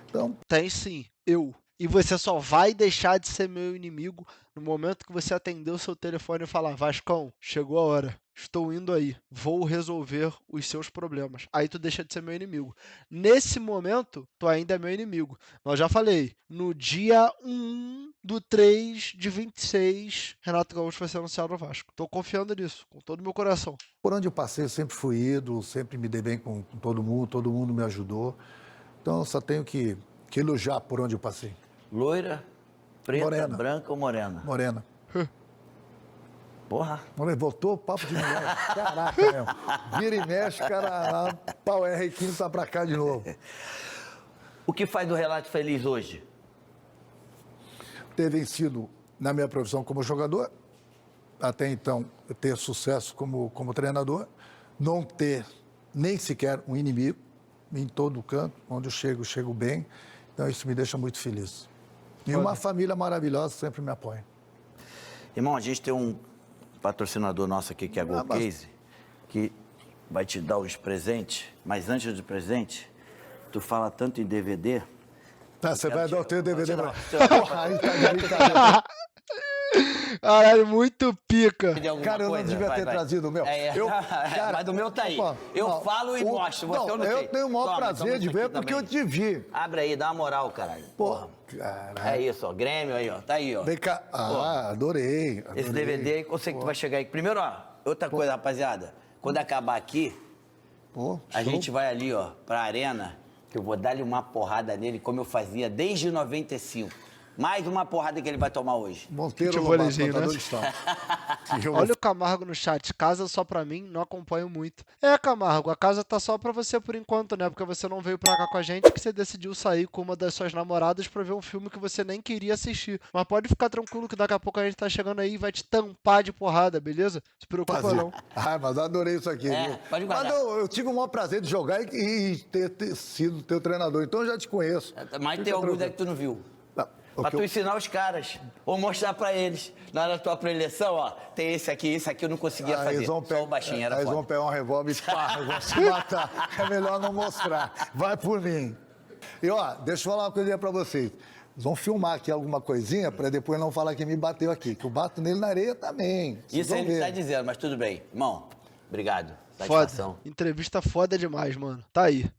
Speaker 2: Então,
Speaker 1: tem sim, eu. E você só vai deixar de ser meu inimigo no momento que você atender o seu telefone e falar: Vascão, chegou a hora, estou indo aí, vou resolver os seus problemas. Aí tu deixa de ser meu inimigo. Nesse momento, tu ainda é meu inimigo. Mas já falei, no dia 1/3/26, Renato Gaúcho vai ser anunciado no Vasco. Tô confiando nisso, com todo o meu coração.
Speaker 2: por onde eu passei, eu sempre fui ídolo, sempre me dei bem com todo mundo me ajudou. Então, eu só tenho que elogiar por onde eu passei.
Speaker 3: Loira, preta,
Speaker 2: Morena.
Speaker 3: branca ou morena?
Speaker 2: Morena.
Speaker 3: Porra.
Speaker 2: Morena, voltou papo de mulher. Caraca, meu. Vira e mexe, cara, pau R15 tá pra cá de novo.
Speaker 3: O que faz do Relato Feliz hoje?
Speaker 2: Ter vencido na minha profissão como jogador, até então ter sucesso como treinador, não ter nem sequer um inimigo em todo canto, onde eu chego bem, então isso me deixa muito feliz. E uma família maravilhosa sempre me apoia.
Speaker 3: Irmão, a gente tem um patrocinador nosso aqui, que é a GoCase, que vai te dar os presentes, mas antes do presente, tu fala tanto em DVD...
Speaker 2: Tá, você vai dar o teu DVD pra...
Speaker 3: Porra,
Speaker 2: aí tá de brincadeira.
Speaker 1: Caralho, muito pica.
Speaker 3: De alguma
Speaker 2: Cara, eu não
Speaker 3: coisa?
Speaker 2: devia ter
Speaker 3: Vai.
Speaker 2: trazido o meu. Cara,
Speaker 3: Mas o meu tá aí.
Speaker 2: opa,
Speaker 3: Eu
Speaker 2: não,
Speaker 3: falo e mostro, você eu não
Speaker 2: eu
Speaker 3: sei.
Speaker 2: tenho o maior
Speaker 3: Toma,
Speaker 2: prazer
Speaker 3: toma
Speaker 2: de
Speaker 3: isso
Speaker 2: ver
Speaker 3: aqui
Speaker 2: porque
Speaker 3: também.
Speaker 2: eu te vi.
Speaker 3: Abre aí, dá uma moral, caralho. Porra.
Speaker 2: Caralho.
Speaker 3: É isso, ó. Grêmio aí, ó. Tá aí, ó.
Speaker 2: Vem cá. adorei.
Speaker 3: Esse DVD aí, eu sei que tu vai chegar aí. Primeiro, ó, outra coisa, rapaziada. Quando acabar aqui,
Speaker 2: Pô,
Speaker 3: a
Speaker 2: show.
Speaker 3: gente vai ali, ó, pra arena, que eu vou dar-lhe uma porrada nele, como eu fazia desde 95. Mais uma porrada que ele vai tomar hoje.
Speaker 2: Monteiro
Speaker 1: Futebolezinho,
Speaker 2: Lobato,
Speaker 1: né?
Speaker 2: contador de sal.
Speaker 1: Olha o Camargo no chat. Casa só pra mim, não acompanho muito. É, Camargo, a casa tá só pra você por enquanto, né? Porque você não veio pra cá com a gente, que você decidiu sair com uma das suas namoradas pra ver um filme que você nem queria assistir. Mas pode ficar tranquilo que daqui a pouco a gente tá chegando aí e vai te tampar de porrada, beleza? Se preocupa não.
Speaker 2: Mas adorei isso aqui, viu?
Speaker 3: pode guardar.
Speaker 2: Mas eu tive o maior prazer de jogar e ter sido teu treinador. Então eu já te conheço.
Speaker 3: Mas tem alguns aí que tu não viu.
Speaker 2: O
Speaker 3: Pra
Speaker 2: que
Speaker 3: tu
Speaker 2: eu-
Speaker 3: ensinar os caras, ou mostrar pra eles. Na hora da tua preleção, ó, tem esse aqui eu não conseguia
Speaker 2: Aí
Speaker 3: fazer.
Speaker 2: eles vão
Speaker 3: Só o baixinho era
Speaker 2: eles vão
Speaker 3: foda.
Speaker 2: pegar um revólver e pá, vão se matar. É melhor não mostrar. Vai por mim. E ó, deixa eu falar uma coisinha pra vocês. Eles vão filmar aqui alguma coisinha pra depois não falar que me bateu aqui. Que eu bato nele na areia também. Vocês
Speaker 3: Isso
Speaker 2: vão
Speaker 3: ele
Speaker 2: ver.
Speaker 3: tá dizendo, mas tudo bem. Irmão, obrigado.
Speaker 1: Foda.
Speaker 3: Satisfação.
Speaker 1: Entrevista foda demais, mano. Tá aí.